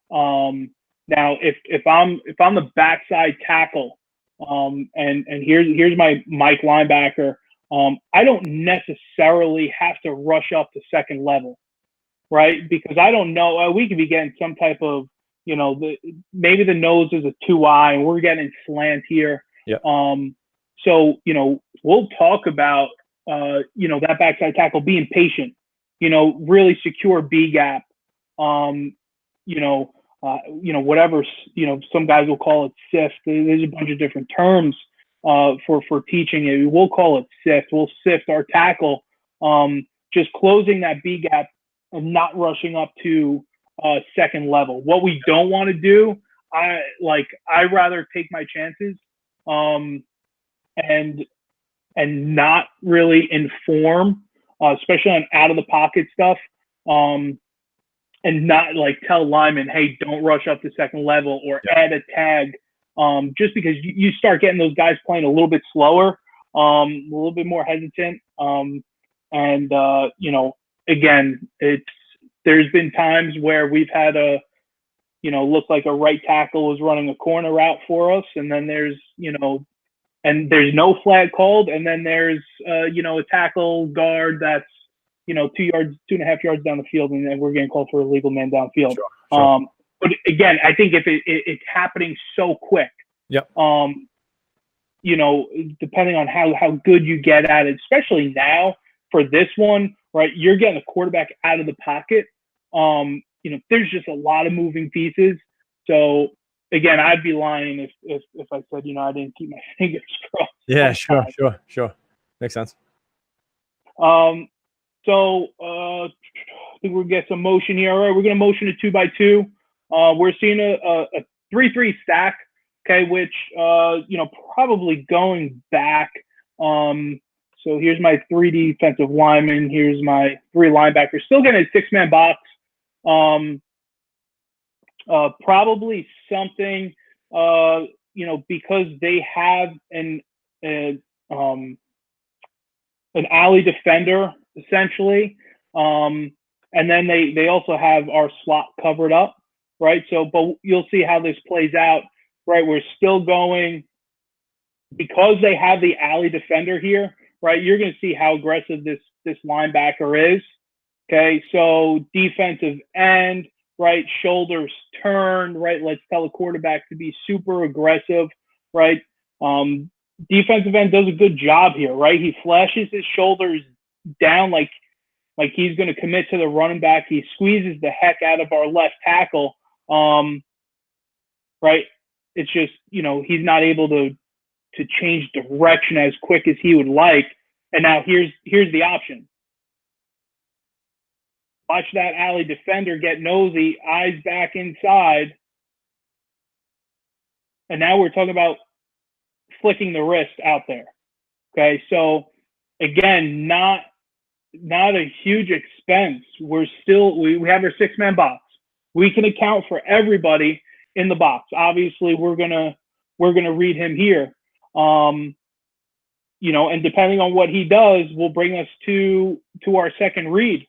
Now if I'm the backside tackle, and here's my Mike linebacker, I don't necessarily have to rush up to second level, right? Because I don't know, we could be getting some type of, maybe the nose is a 2-eye and we're getting slant here. Yeah. So, we'll talk about, that backside tackle being patient, really secure B gap, whatever, some guys will call it sift. There's a bunch of different terms for teaching it. We'll call it sift. We'll sift our tackle, just closing that B gap and not rushing up to second level. What we don't want to do, I'd rather take my chances and not really inform, especially on out of the pocket stuff, and not like tell linemen, hey, don't rush up to second level or add a tag, just because you start getting those guys playing a little bit slower, a little bit more hesitant, and again, there's been times where we've had look like a right tackle was running a corner route for us, and then there's no flag called, and then there's a tackle guard that's 2.5 yards down the field, and then we're getting called for a illegal man downfield. Sure. But again, I think if it's happening so quick, yep. Depending on how good you get at it, especially now for this one, right? You're getting the quarterback out of the pocket. There's just a lot of moving pieces. So again, I'd be lying if I said, I didn't keep my fingers crossed. Yeah, sure. Makes sense. So I think we'll get some motion here. All right, we're going to motion a 2x2. We're seeing a 3-3 stack, okay, which, probably going back. So here's my 3 defensive linemen. Here's my 3 linebackers. Still getting a 6-man box. Probably something, because they have an alley defender, essentially. And then they also have our slot covered up, right? So, but you'll see how this plays out, right? We're still going, because they have the alley defender here, right? You're going to see how aggressive this linebacker is. Okay, so defensive end, right? Shoulders turned, right? Let's tell a quarterback to be super aggressive, right? Defensive end does a good job here, right? He flashes his shoulders down like he's going to commit to the running back. He squeezes the heck out of our left tackle, right? It's just, he's not able to change direction as quick as he would like. And now here's the option. Watch that alley defender get nosy, eyes back inside. And now we're talking about flicking the wrist out there. Okay, so again, not a huge expense. We have our 6-man box. We can account for everybody in the box. Obviously, we're gonna read him here. And depending on what he does, will bring us to our second read.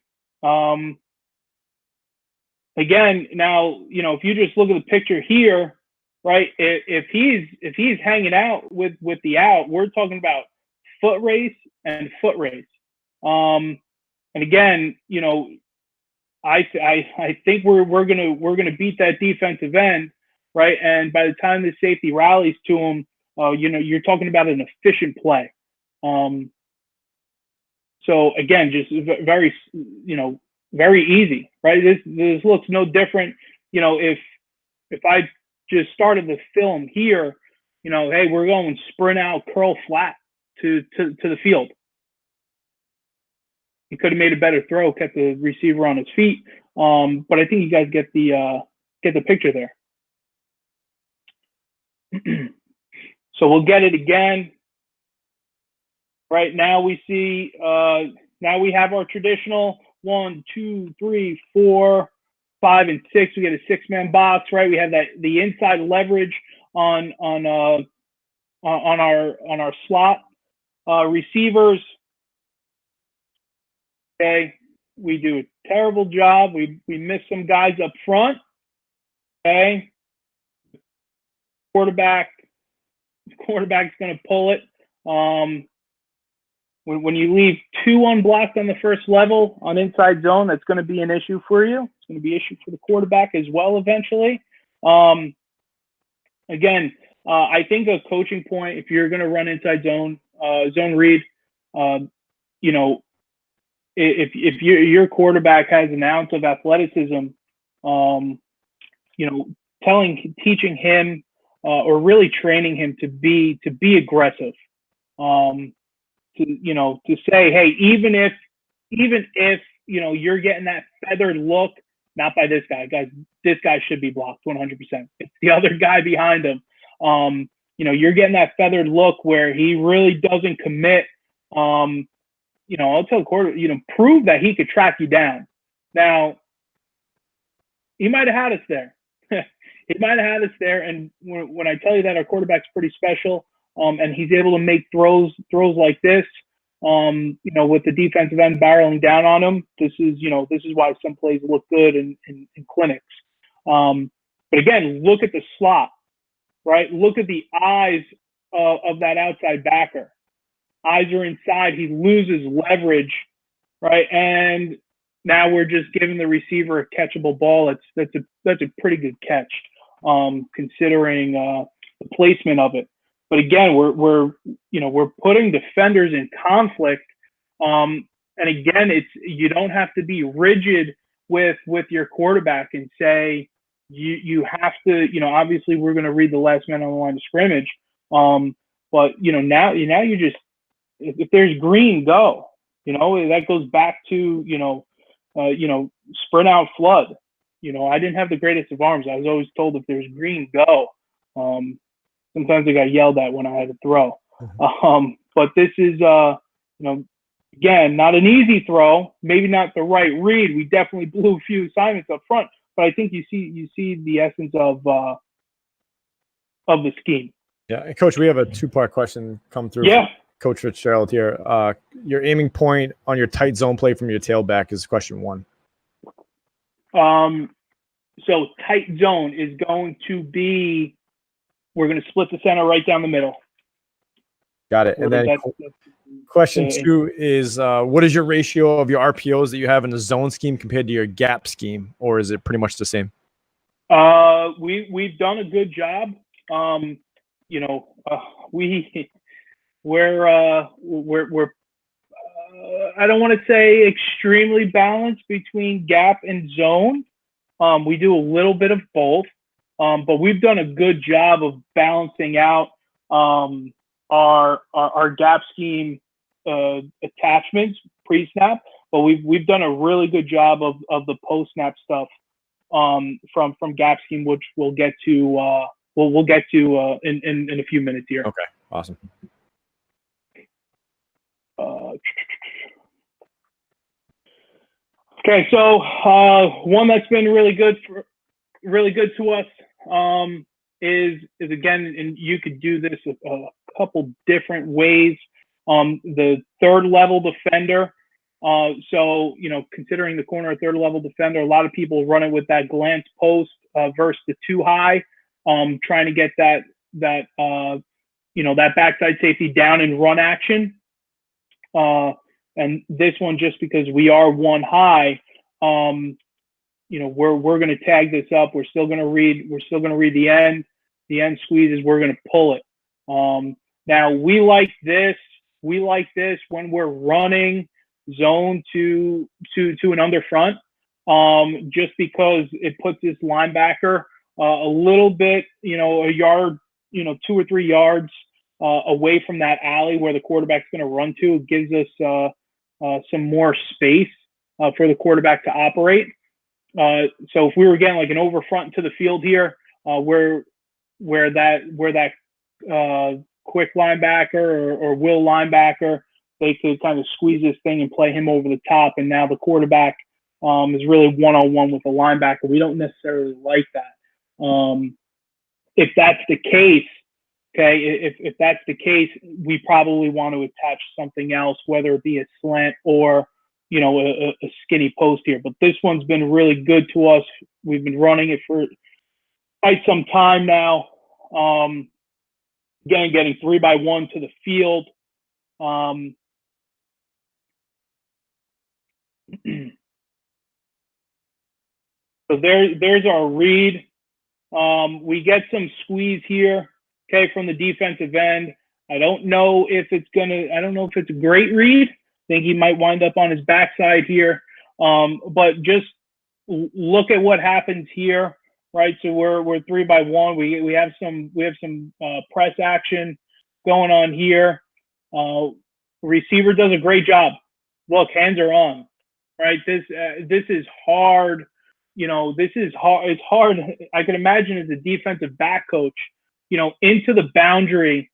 Again, now, if you just look at the picture here, right? If he's hanging out with the out, we're talking about foot race and foot race. And again, I think we're gonna beat that defensive end, right? And by the time the safety rallies to him, you're talking about an efficient play. So again, just very, very easy, right? This looks no different. If I just started the film here, hey, we're going sprint out, curl flat to the field. He could have made a better throw, kept the receiver on his feet. But I think you guys get the picture there. So we'll get it again. Right now we see, now we have our traditional 1, 2, 3, 4, 5, and 6. We get a 6-man box, right? We have the inside leverage on our slot receivers. Okay, we do a terrible job. We miss some guys up front. Okay, quarterback's going to pull it. When you leave 2 unblocked on the first level on inside zone, that's going to be an issue for you. It's going to be an issue for the quarterback as well eventually. Again, I think a coaching point, if you're going to run inside zone read, if your quarterback has an ounce of athleticism, teaching him or really training him to be aggressive. To say, hey, even if even if, you know, you're getting that feathered look, not by this guy, guys, this guy should be blocked 100%. It's the other guy behind him. You know, you're getting that feathered look where he really doesn't commit. You know, I'll tell the quarter, you know, prove that he could track you down. Now, he might have had us there. He might have had us there. And when I tell you that our quarterback's pretty special, and he's able to make throws like this, you know, with the defensive end barreling down on him, this is why some plays look good in clinics. But again, look at the slot, right? Look at the eyes of that outside backer. Eyes are inside. He loses leverage, right? And now we're just giving the receiver a catchable ball. That's a pretty good catch, considering the placement of it. But again, we're putting defenders in conflict. And again, you don't have to be rigid with your quarterback and say you have to, you know, obviously we're going to read the last man on the line of scrimmage. But you know, now you just, if there's green, go. You know, that goes back to, you know, sprint out flood. You know, I didn't have the greatest of arms. I was always told if there's green, go. Sometimes I got yelled at when I had to throw. But this is, you know, again, not an easy throw, maybe not the right read. We definitely blew a few assignments up front, but I think you see the essence of the scheme. Yeah, and Coach, we have a two-part question come through. Yeah. Coach Fitzgerald here. Your aiming point on your tight zone play from your tailback is question 1. So tight zone is going to be, we're going to split the center right down the middle. Got it. And then question 2 is, what is your ratio of your RPOs that you have in the zone scheme compared to your gap scheme, or is it pretty much the same? We've done a good job. You know, we're I don't want to say extremely balanced between gap and zone. We do a little bit of both, but we've done a good job of balancing out our gap scheme attachments pre-snap. But we've done a really good job of the post-snap stuff from gap scheme, which we'll get to we'll get to in a few minutes here. Okay, awesome. Okay, so one that's been really good to us is again, and you could do this a couple different ways. The third level defender. So you know, considering the corner a third level defender, a lot of people run it with that glance post versus the too high, trying to get that you know, that backside safety down in run action. And this one, just because we are one high, you know, we're going to tag this up. We're still going to read the end. The end squeezes. We're going to pull it. Now we like this when we're running zone to an under front, just because it puts this linebacker a little bit, you know, a yard, you know, 2 or 3 yards away from that alley where the quarterback's going to run to. It gives us some more space for the quarterback to operate. So if we were getting like an over front to the field here, where that quick linebacker or will linebacker, they could kind of squeeze this thing and play him over the top. And now the quarterback is really one-on-one with the linebacker. We don't necessarily like that. If that's the case, okay, if that's the case, we probably want to attach something else, whether it be a slant or, you know, a skinny post here. But this one's been really good to us. We've been running it for quite some time now. Again, getting 3-by-1 to the field. So there's our read. We get some squeeze here, okay, from the defensive end. I don't know if it's a great read. I think he might wind up on his backside here. But just look at what happens here, right? So we're 3-by-1. We have some press action going on here. Receiver does a great job. look, hands are on, right? This is hard. This is hard. It's hard. I can imagine as a defensive back coach, into the boundary,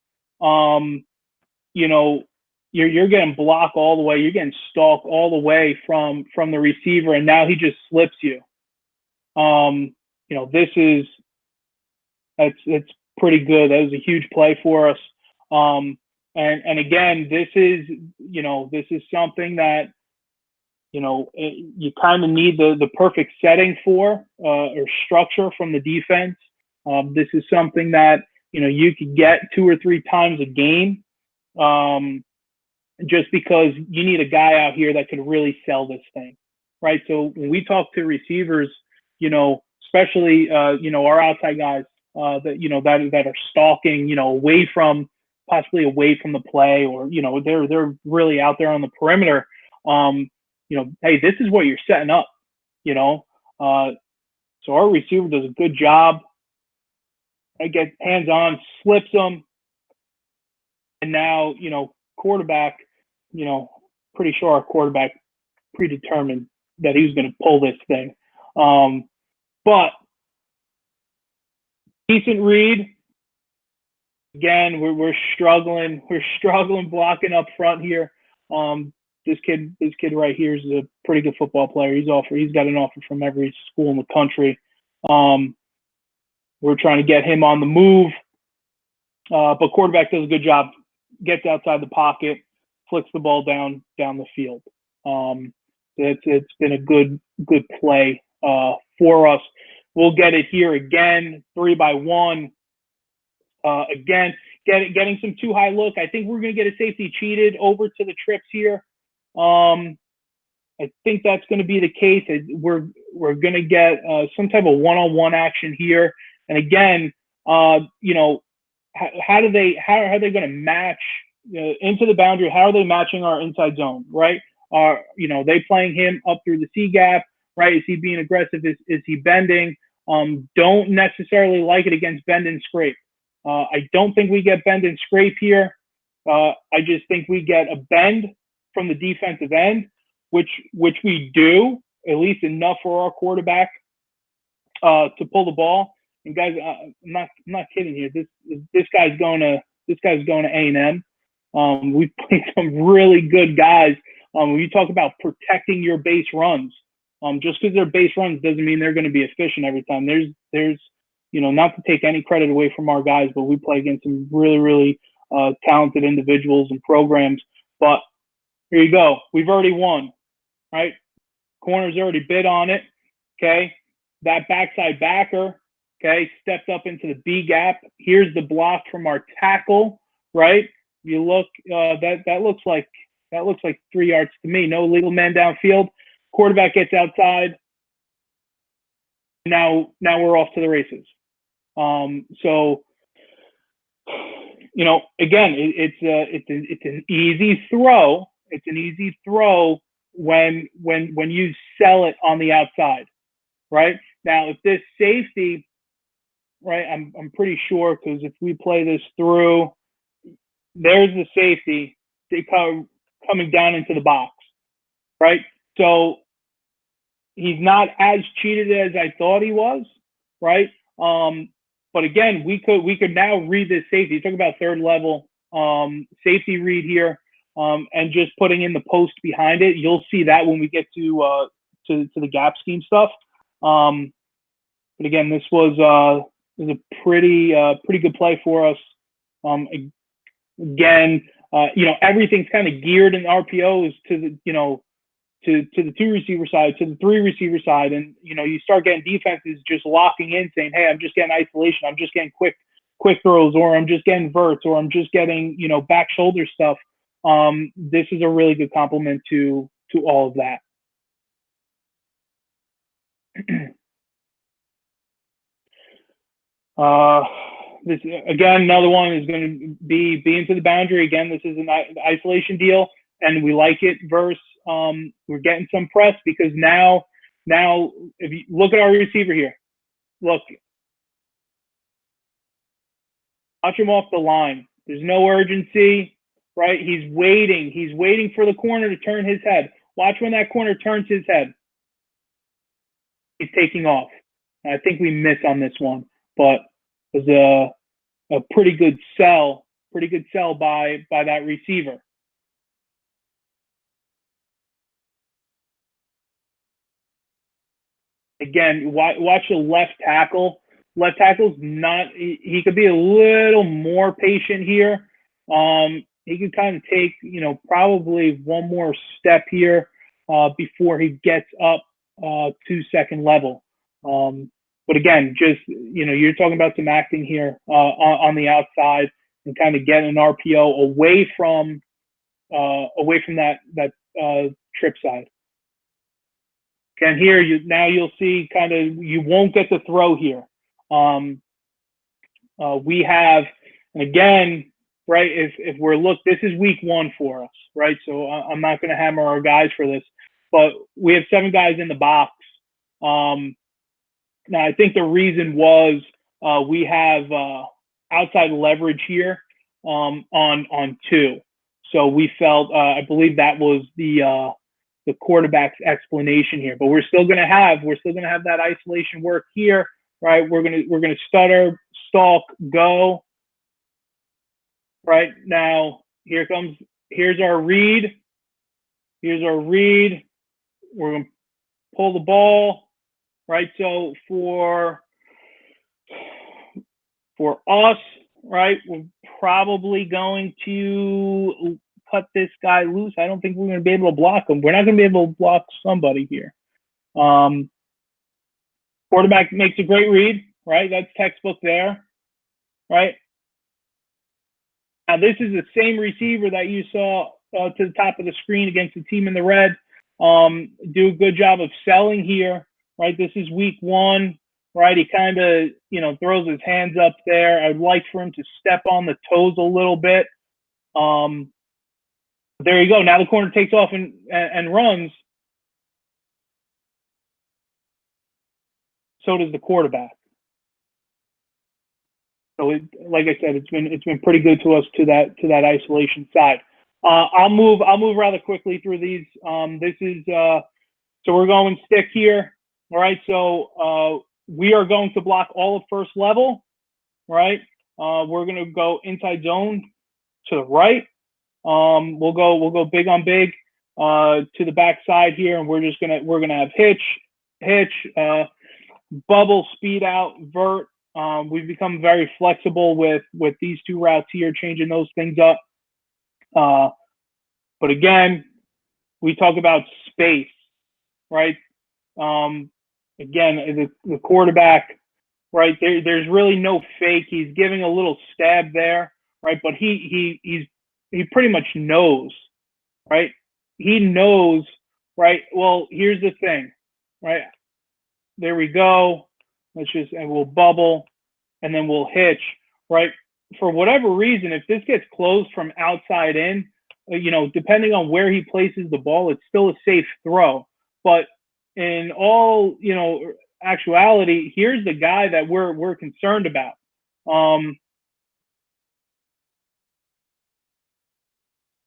you're getting blocked all the way. You're getting stalked all the way from the receiver, and now he just slips you. This is it's pretty good. That was a huge play for us. And again, this is something that you kind of need the perfect setting for or structure from the defense. This is something that you could get 2 or 3 times a game, just because you need a guy out here that could really sell this thing, right? So when we talk to receivers, especially our outside guys that are stalking, possibly away from the play, or they're really out there on the perimeter. Hey, this is what you're setting up, so our receiver does a good job. I get hands on, slips them, and now quarterback, pretty sure our quarterback predetermined that he was going to pull this thing, but decent read. Again, we're struggling blocking up front here. This kid right here is a pretty good football player. He's got an offer from every school in the country. We're trying to get him on the move, but quarterback does a good job. Gets outside the pocket, flicks the ball down the field. It's been a good play for us. We'll get it here again, 3-by-1. Again, getting some too high look. I think we're going to get a safety cheated over to the trips here. I think that's going to be the case. We're going to get some type of one-on-one action here. And again, how are they going to match into the boundary? How are they matching our inside zone, right? Are they playing him up through the C gap, right? Is he being aggressive? Is he bending? Don't necessarily like it against bend and scrape. I don't think we get bend and scrape here. I just think we get a bend from the defensive end, which we do, at least enough for our quarterback to pull the ball. And guys, I'm not kidding here. This guy's going to A&M. We've played some really good guys. When you talk about protecting your base runs, just because they're base runs doesn't mean they're going to be efficient every time. There's not to take any credit away from our guys, but we play against some really, really talented individuals and programs. But here you go. We've already won, right? Corner's already bid on it, okay? That backside backer, okay, stepped up into the B gap. Here's the block from our tackle, right? You look, that looks like 3 yards to me. No legal man downfield. Quarterback gets outside. Now we're off to the races. So again, it's an easy throw. It's an easy throw when you sell it on the outside, right? Now, if this safety, right, I'm pretty sure, because if we play this through, there's the safety. They coming down into the box, right? So he's not as cheated as I thought he was, right? But again, we could now read this safety. You talk about third level safety read here, and just putting in the post behind it. You'll see that when we get to the gap scheme stuff. But again, this was a pretty good play for us. Again, everything's kind of geared in RPOs to the to the 2 receiver side, to the 3 receiver side, and you start getting defenses just locking in, saying, "Hey, I'm just getting isolation, I'm just getting quick throws, or I'm just getting verts, or I'm just getting back shoulder stuff." This is a really good complement to all of that. This again, another one is going to be into the boundary. Again, this is an isolation deal, and we like it. Versus we're getting some press, because now if you look at our receiver here, look, watch him off the line. There's no urgency. right? He's waiting for the corner to turn his head. Watch when that corner turns his head. He's taking off. I think we miss on this one, but it was a pretty good sell by that receiver. Again, watch the left tackle. Left tackle's not. He could be a little more patient here. He could kind of take, probably one more step here before he gets up to second level. But again, just you're talking about some acting here on the outside and kind of getting an RPO away from that trip side. And here you'll see kind of you won't get the throw here. We have, and again, right, if we're this is week 1 for us, right? So I'm not going to hammer our guys for this, but we have 7 guys in the box. Now I think the reason was we have outside leverage here on 2. So we felt I believe that was the quarterback's explanation here, but we're still gonna have that isolation work here, right? We're gonna stutter, stalk, go. Right now, here's our read. Here's our read. We're gonna pull the ball, right? So for us, right, we're probably going to cut this guy loose. I don't think we're going to be able to block him. We're not going to be able to block somebody here. Quarterback makes a great read, right? That's textbook there, right? Now, this is the same receiver that you saw to the top of the screen against the team in the red. Do a good job of selling here, right? This is week 1, right? He kind of, throws his hands up there. I'd like for him to step on the toes a little bit. There you go. Now the corner takes off and runs. So does the quarterback. So like I said, it's been pretty good to us to that isolation side. I'll move rather quickly through these. This is so we're going stick here. All right. So we are going to block all of first level. Right. We're going to go inside zone to the right. We'll go big on big to the backside here, and we're gonna have hitch, bubble, speed out, vert. We've become very flexible with these 2 routes here, changing those things up. But again, we talk about space, right? Again, the quarterback, right? There's really no fake. He's giving a little stab there, right? But he pretty much knows, right? He knows, right? Well, here's the thing, right? There we go. And we'll bubble, and then we'll hitch, right? For whatever reason, if this gets closed from outside in, depending on where he places the ball, it's still a safe throw. But in all, actuality, here's the guy that we're concerned about.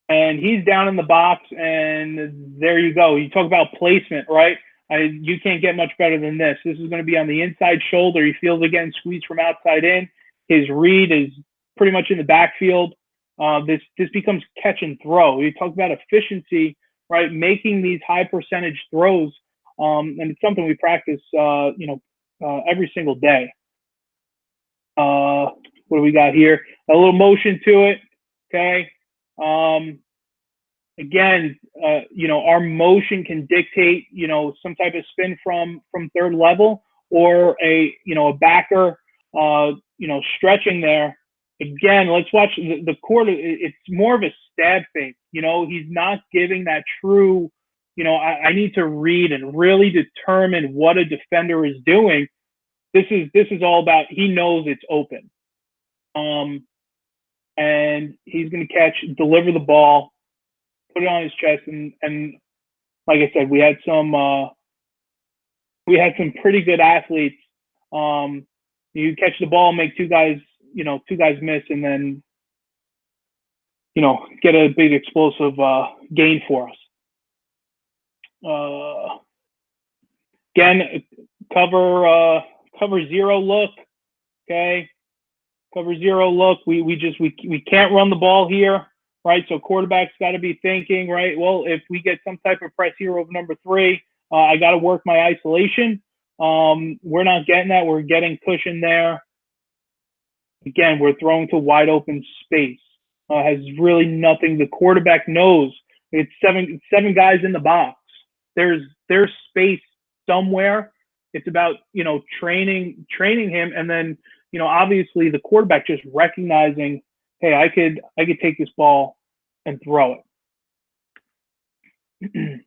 And he's down in the box, and there you go. You talk about placement, right? You can't get much better than this. This is going to be on the inside shoulder. He feels it getting squeezed from outside in. His read is pretty much in the backfield. This becomes catch and throw. You talk about efficiency, right? Making these high percentage throws, and it's something we practice, every single day. What do we got here? A little motion to it. Okay. Again, our motion can dictate, some type of spin from third level, or a backer, stretching there. Again, let's watch the quarter. It's more of a stab fake. He's not giving that true, I need to read and really determine what a defender is doing. This is all about, he knows it's open. And he's going to deliver the ball, put it on his chest, and like I said, we had some pretty good athletes. You catch the ball, make 2 guys miss, and then get a big explosive gain for us. Again, cover zero look. Okay, cover zero look. We can't run the ball here, right? So quarterback's got to be thinking, right? Well, if we get some type of press here over number 3, I got to work my isolation. We're not getting that. We're getting cushion there. Again, we're throwing to wide open space. Has really nothing. The quarterback knows it's seven guys in the box. There's space somewhere. It's about training him, and then obviously the quarterback just recognizing, hey, I could take this ball and throw it.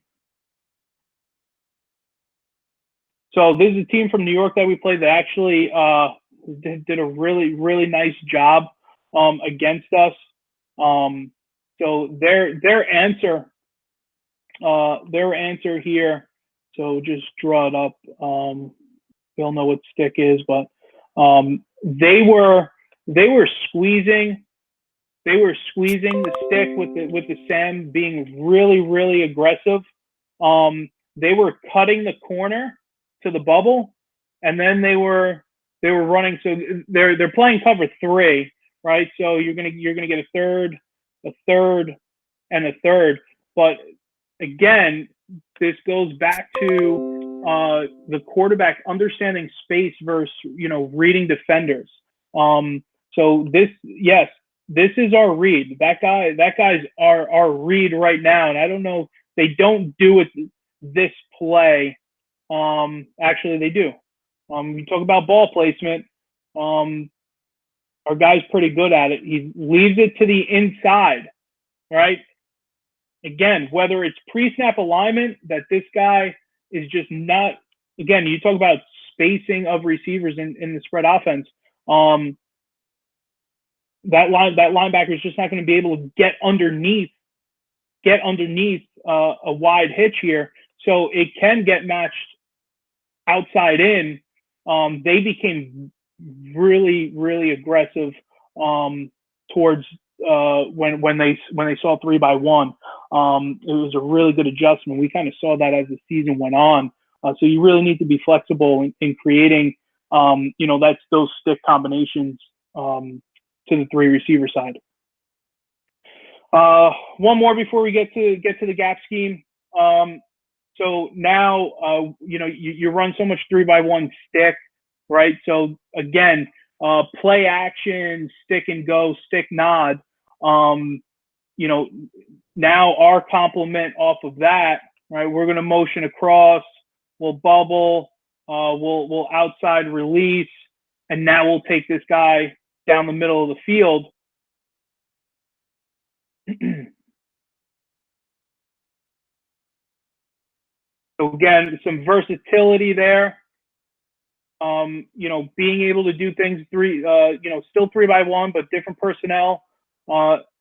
So this is a team from New York that we played that actually did a really nice job against us. So their answer here. So just draw it up. We all know what stick is, but they were squeezing the stick with the Sam being really aggressive. They were cutting the corner to the bubble, and then they were running. So they're playing cover 3, right? So you're gonna get a third, and a third. But again, this goes back to the quarterback understanding space versus reading defenders. So this is our read. That guy's our read right now, and I don't know. They don't do it this play. Actually, they do. You talk about ball placement. Our guy's pretty good at it. He leaves it to the inside, right? Again, whether it's pre-snap alignment that this guy is just not. Again, you talk about spacing of receivers in the spread offense. That linebacker is just not going to be able to get underneath a wide hitch here. So it can get matched outside in. They became really aggressive towards when they saw 3-by-1. It was a really good adjustment. We kind of saw that as the season went on. So you really need to be flexible in creating that's those stick combinations to the 3 receiver side. One more before we get to the gap scheme. So now, you run so much 3-by-1 stick, right? So again, play action, stick and go, stick nod. Now our complement off of that, right? We're going to motion across, we'll bubble, we'll outside release, and now we'll take this guy down the middle of the field. So again, some versatility there. Being able to do things still 3-by-1, but different personnel.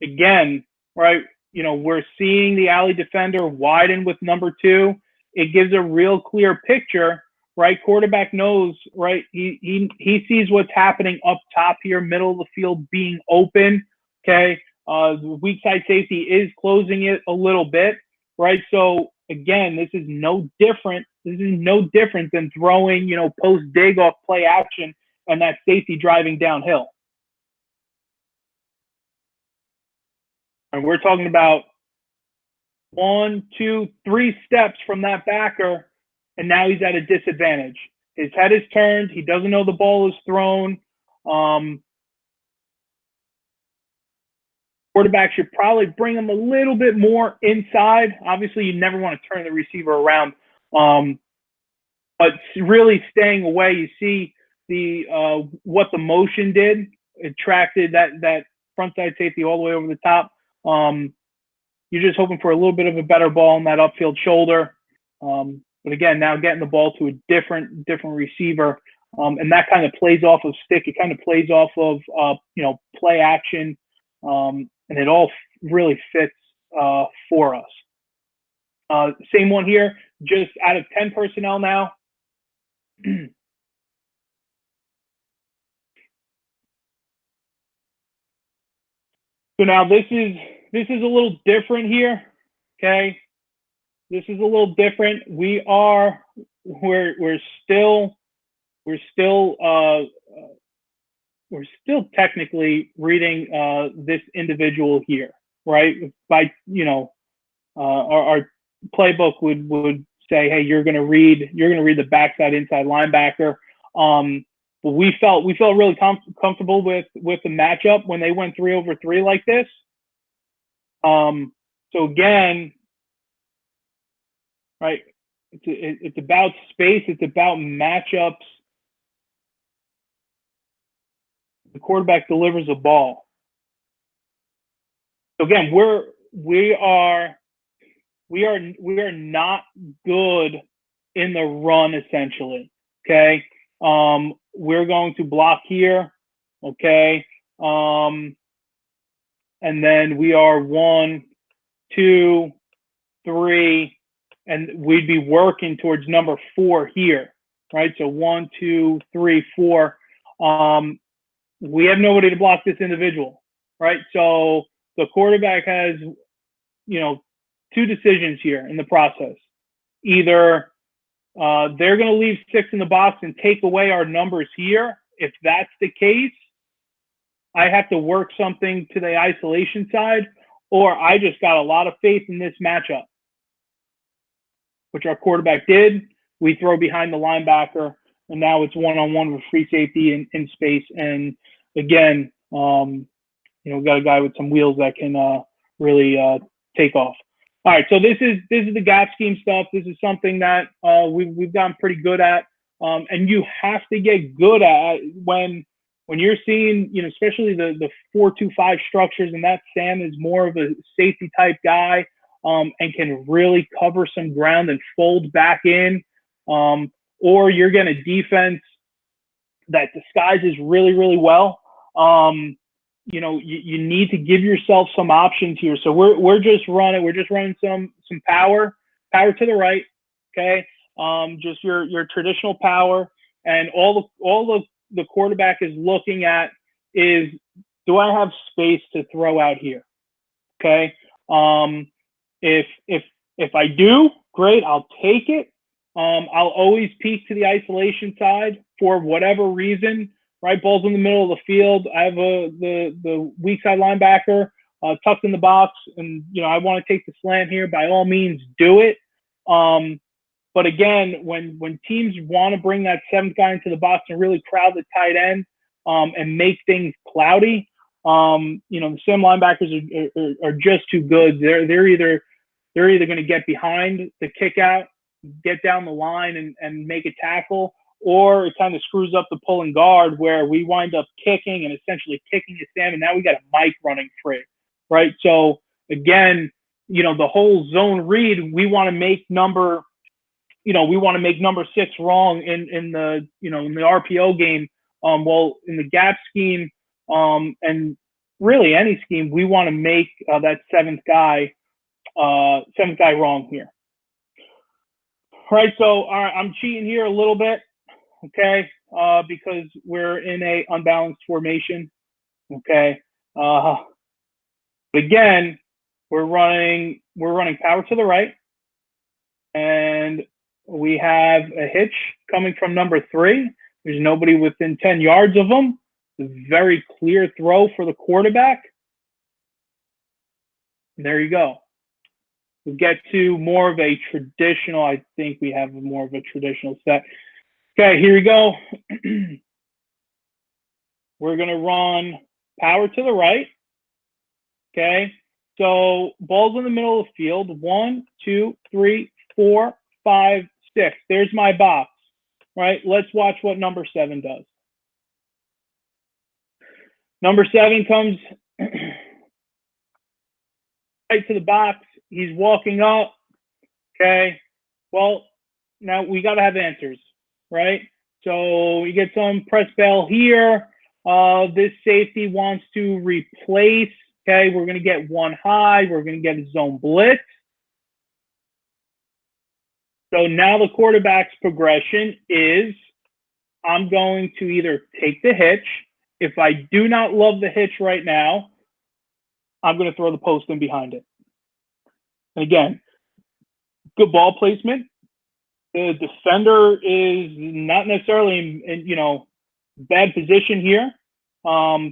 Again, right? We're seeing the alley defender widen with number 2. It gives a real clear picture, right? Quarterback knows, right? He sees what's happening up top here, middle of the field being open. Okay. The weak side safety is closing it a little bit, right? So again, this is no different. This is no different than throwing, post dig off play action and that safety driving downhill. And we're talking about 1, 2, 3 steps from that backer, and now he's at a disadvantage. His head is turned. He doesn't know the ball is thrown. Quarterback should probably bring him a little bit more inside. Obviously, you never want to turn the receiver around, but really staying away. You see what the motion did. It attracted that front side safety all the way over the top. You're just hoping for a little bit of a better ball on that upfield shoulder. But again, now getting the ball to a different receiver, and that kind of plays off of stick. It kind of plays off of play action. And it all really fits for us. Same one here, just out of 10 personnel now. So now this is this is a little different here. Okay, this is a little different. We're still technically reading this individual here, right? By our playbook would say, hey, you're going to read the backside inside linebacker. But we felt really comfortable with the matchup when they went 3 over 3 like this. So again, right, it's about space, it's about matchups. The quarterback delivers a ball. So again, we are not good in the run, essentially. Okay. We're going to block here. Okay. And then we are 1, 2, 3, and we'd be working towards number 4 here, right? So 1, 2, 3, 4. We have nobody to block this individual, right? So the quarterback has, 2 decisions here in the process. Either they're going to leave 6 in the box and take away our numbers here. If that's the case, I have to work something to the isolation side, or I just got a lot of faith in this matchup, which our quarterback did. We throw behind the linebacker, and now it's one-on-one with free safety in space. And again, we've got a guy with some wheels that can really take off. All right, so this is the gap scheme stuff. This is something that we've gotten pretty good at, and you have to get good at when you're seeing, especially the 4-2-5 structures, and that Sam is more of a safety type guy, and can really cover some ground and fold back in, or you're getting a defense that disguises really, really well. You need to give yourself some options here. So we're just running some power to the right. Okay. Just your traditional power, and all the quarterback is looking at is, do I have space to throw out here? Okay. If I do, great, I'll take it. I'll always peek to the isolation side for whatever reason, right? Ball's in the middle of the field. I have the weak side linebacker tucked in the box, and I want to take the slant here. By all means, do it. But again, when teams want to bring that 7th guy into the box and really crowd the tight end and make things cloudy, the Sam linebackers are just too good. They're either going to get behind the kick out, get down the line and make a tackle, or it kind of screws up the pull and guard where we wind up kicking and essentially kicking at Sam, and now we got a Mike running free, right? So again, the whole zone read, we want to make number 6 wrong in the in the RPO game. Well, in the gap scheme, and really any scheme, we want to make that 7th guy wrong here. All right, so I'm cheating here a little bit, okay, because we're in a unbalanced formation, okay. Again, we're running power to the right, and we have a hitch coming from number 3. There's nobody within 10 yards of them. It's a very clear throw for the quarterback. There you go. We'll get to more of a traditional, I think we have more of a traditional set. Okay, here we go. We're going to run power to the right. Okay, so ball's in the middle of the field. 1, 2, 3, 4, 5, 6. There's my box, right? Let's watch what number 7 does. Number 7 comes right to the box. He's walking up. Okay. Well, now we got to have answers, right? So you get some press bail here. This safety wants to replace. Okay. We're going to get 1 high. We're going to get a zone blitz. So now the quarterback's progression is, I'm going to either take the hitch. If I do not love the hitch right now, I'm going to throw the post in behind it. And again, good ball placement. The defender is not necessarily in bad position here.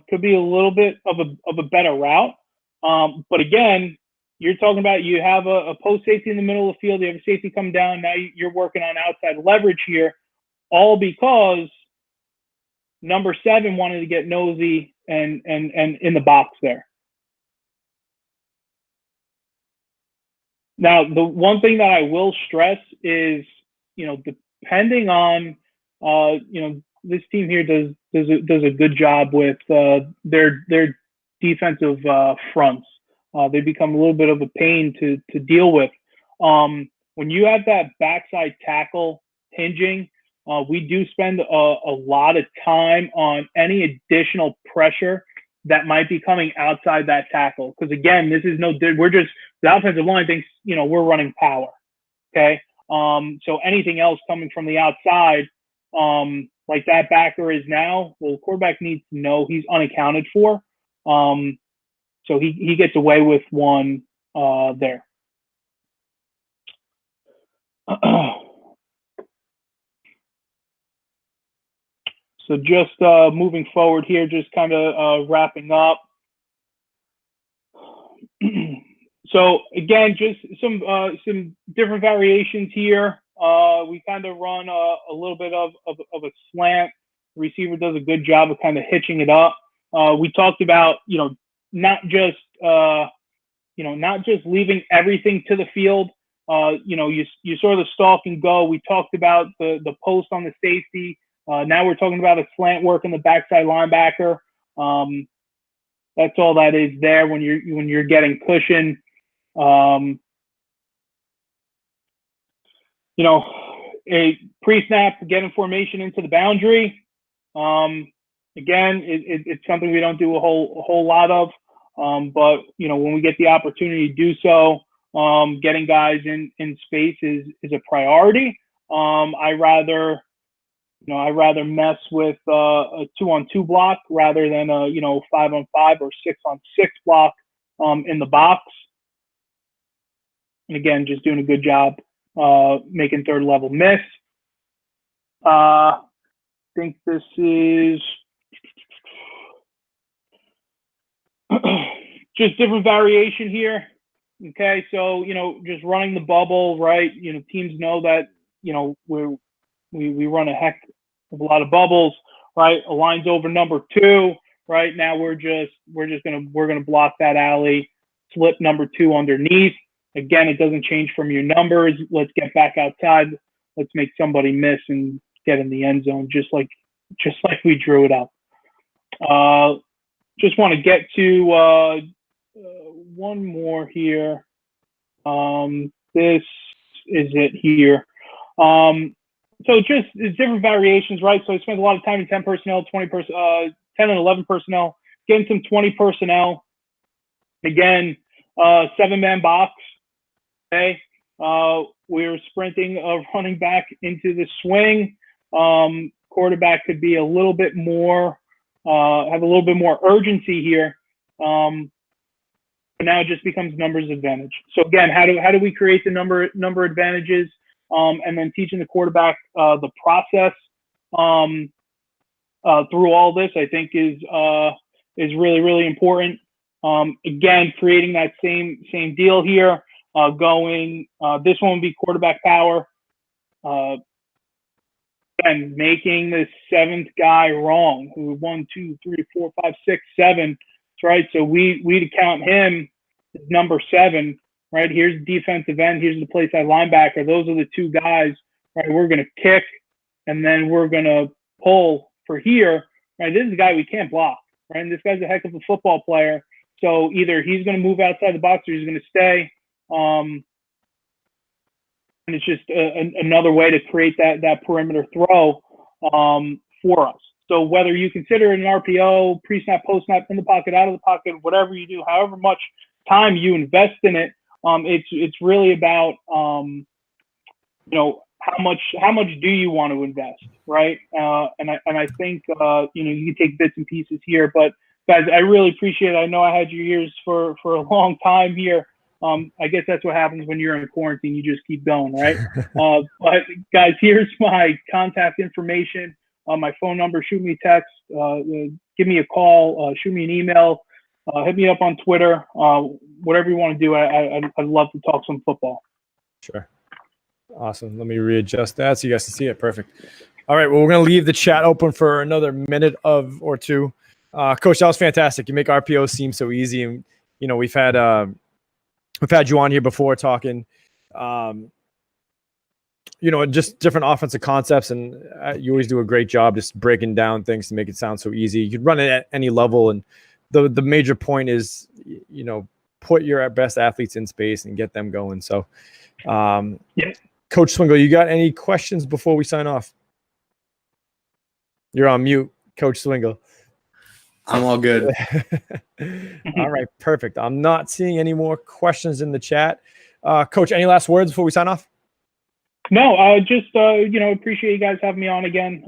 Could be a little bit of a better route. But again, you're talking about you have a post safety in the middle of the field. You have a safety come down. Now you're working on outside leverage here, all because number 7 wanted to get nosy and in the box there. Now, the one thing that I will stress is, depending on, this team here does a good job with their defensive fronts. They become a little bit of a pain to deal with. When you have that backside tackle hinging, we do spend a lot of time on any additional pressure that might be coming outside that tackle. Because again, this is the offensive line thinks, we're running power. Okay. So anything else coming from the outside, like that backer is now, well, the quarterback needs to know he's unaccounted for. So he gets away with one there. So just moving forward here, just kind of wrapping up. So again, just some different variations here. We kind of run a little bit of a slant. The receiver does a good job of kind of hitching it up. We talked about not just leaving everything to the field. You sort of stalk and go. We talked about the post on the safety. Now we're talking about a slant work in the backside linebacker. That's all that is there when you're getting cushion. A pre-snap, getting formation into the boundary. Again, it's something we don't do a whole lot of. But when we get the opportunity to do so, getting guys in space is a priority. I rather mess with a 2-on-2 block rather than a 5-on-5 or 6-on-6 block in the box. And again, just doing a good job making third level miss. I think this is just different variation here. Okay, so just running the bubble, right? Teams know that we run a heck of a lot of bubbles, right? Aligns over number 2, right? Now we're gonna block that alley, slip number 2 underneath. Again, it doesn't change from your numbers. Let's get back outside. Let's make somebody miss and get in the end zone, just like we drew it up. Just want to get to one more here. This is it here. So just different variations, right? So I spent a lot of time in 10 personnel, 10 and 11 personnel, getting some 20 personnel. Again, 7-man box. Okay. We're sprinting a running back into the swing. Quarterback could be a little bit more, have a little bit more urgency here. But now it just becomes numbers advantage. So again, how do we create the number advantages? And then teaching the quarterback the process through all this, I think is really, really important. Again, creating that same deal here. This one would be quarterback power. And making the 7th guy wrong. Who 1, 2, 3, 4, 5, 6, 7. That's right. So we'd count him as number 7. Right, here's the defensive end, here's the play side linebacker. Those are the 2 guys, right? We're going to kick, and then we're going to pull for here. Right, this is a guy we can't block, right? And this guy's a heck of a football player. So either he's going to move outside the box or he's going to stay. And it's just another way to create that perimeter throw for us. So whether you consider it an RPO, pre-snap, post-snap, in the pocket, out of the pocket, whatever you do, however much time you invest in it, it's really about how much do you want to invest, right? And I think you can take bits and pieces here, but guys, I really appreciate it. I know I had your ears for a long time here. I guess that's what happens when you're in quarantine. You just keep going, right? But guys, here's my contact information. My phone number. Shoot me a text. Give me a call. Shoot me an email. Hit me up on Twitter. Whatever you want to do. I'd love to talk some football. Sure. Awesome. Let me readjust that so you guys can see it. Perfect. All right. Well, we're going to leave the chat open for another minute or two. Coach, that was fantastic. You make RPOs seem so easy. And, you know, we've had you on here before talking, you know, just different offensive concepts. And you always do a great job just breaking down things to make it sound so easy. You could run it at any level. And the major point is, you know, put your best athletes in space and get them going. So, Yeah. Coach Swingle, you got any questions before we sign off? You're on mute, Coach Swingle. I'm all good. All right, perfect. I'm not seeing any more questions in the chat. Coach, any last words before we sign off? No, I just you know, appreciate you guys having me on again.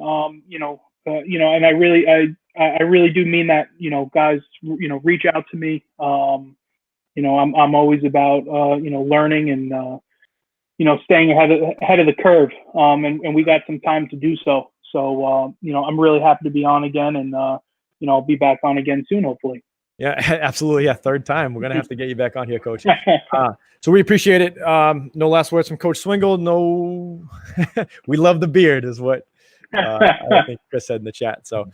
You know, and I really do mean that. You know, guys, you know, reach out to me. You know, I'm always about you know, learning and you know, staying ahead of the curve. And we got some time to do so. So you know, I'm really happy to be on again, and you know, I'll be back on again soon, hopefully. Yeah, absolutely. Yeah, third time. We're gonna have to get you back on here, Coach. So we appreciate it. No last words from Coach Swingle. No, we love the beard, is what I think Chris said in the chat. So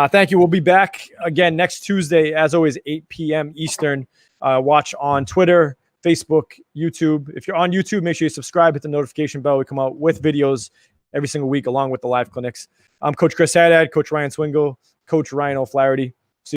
thank you. We'll be back again next Tuesday, as always, 8 p.m. Eastern. Watch on Twitter, Facebook, YouTube. If you're on YouTube, make sure you subscribe, hit the notification bell. We come out with videos every single week along with the live clinics. I'm Coach Chris Haddad, Coach Ryan Swingle, Coach Ryan O'Flaherty.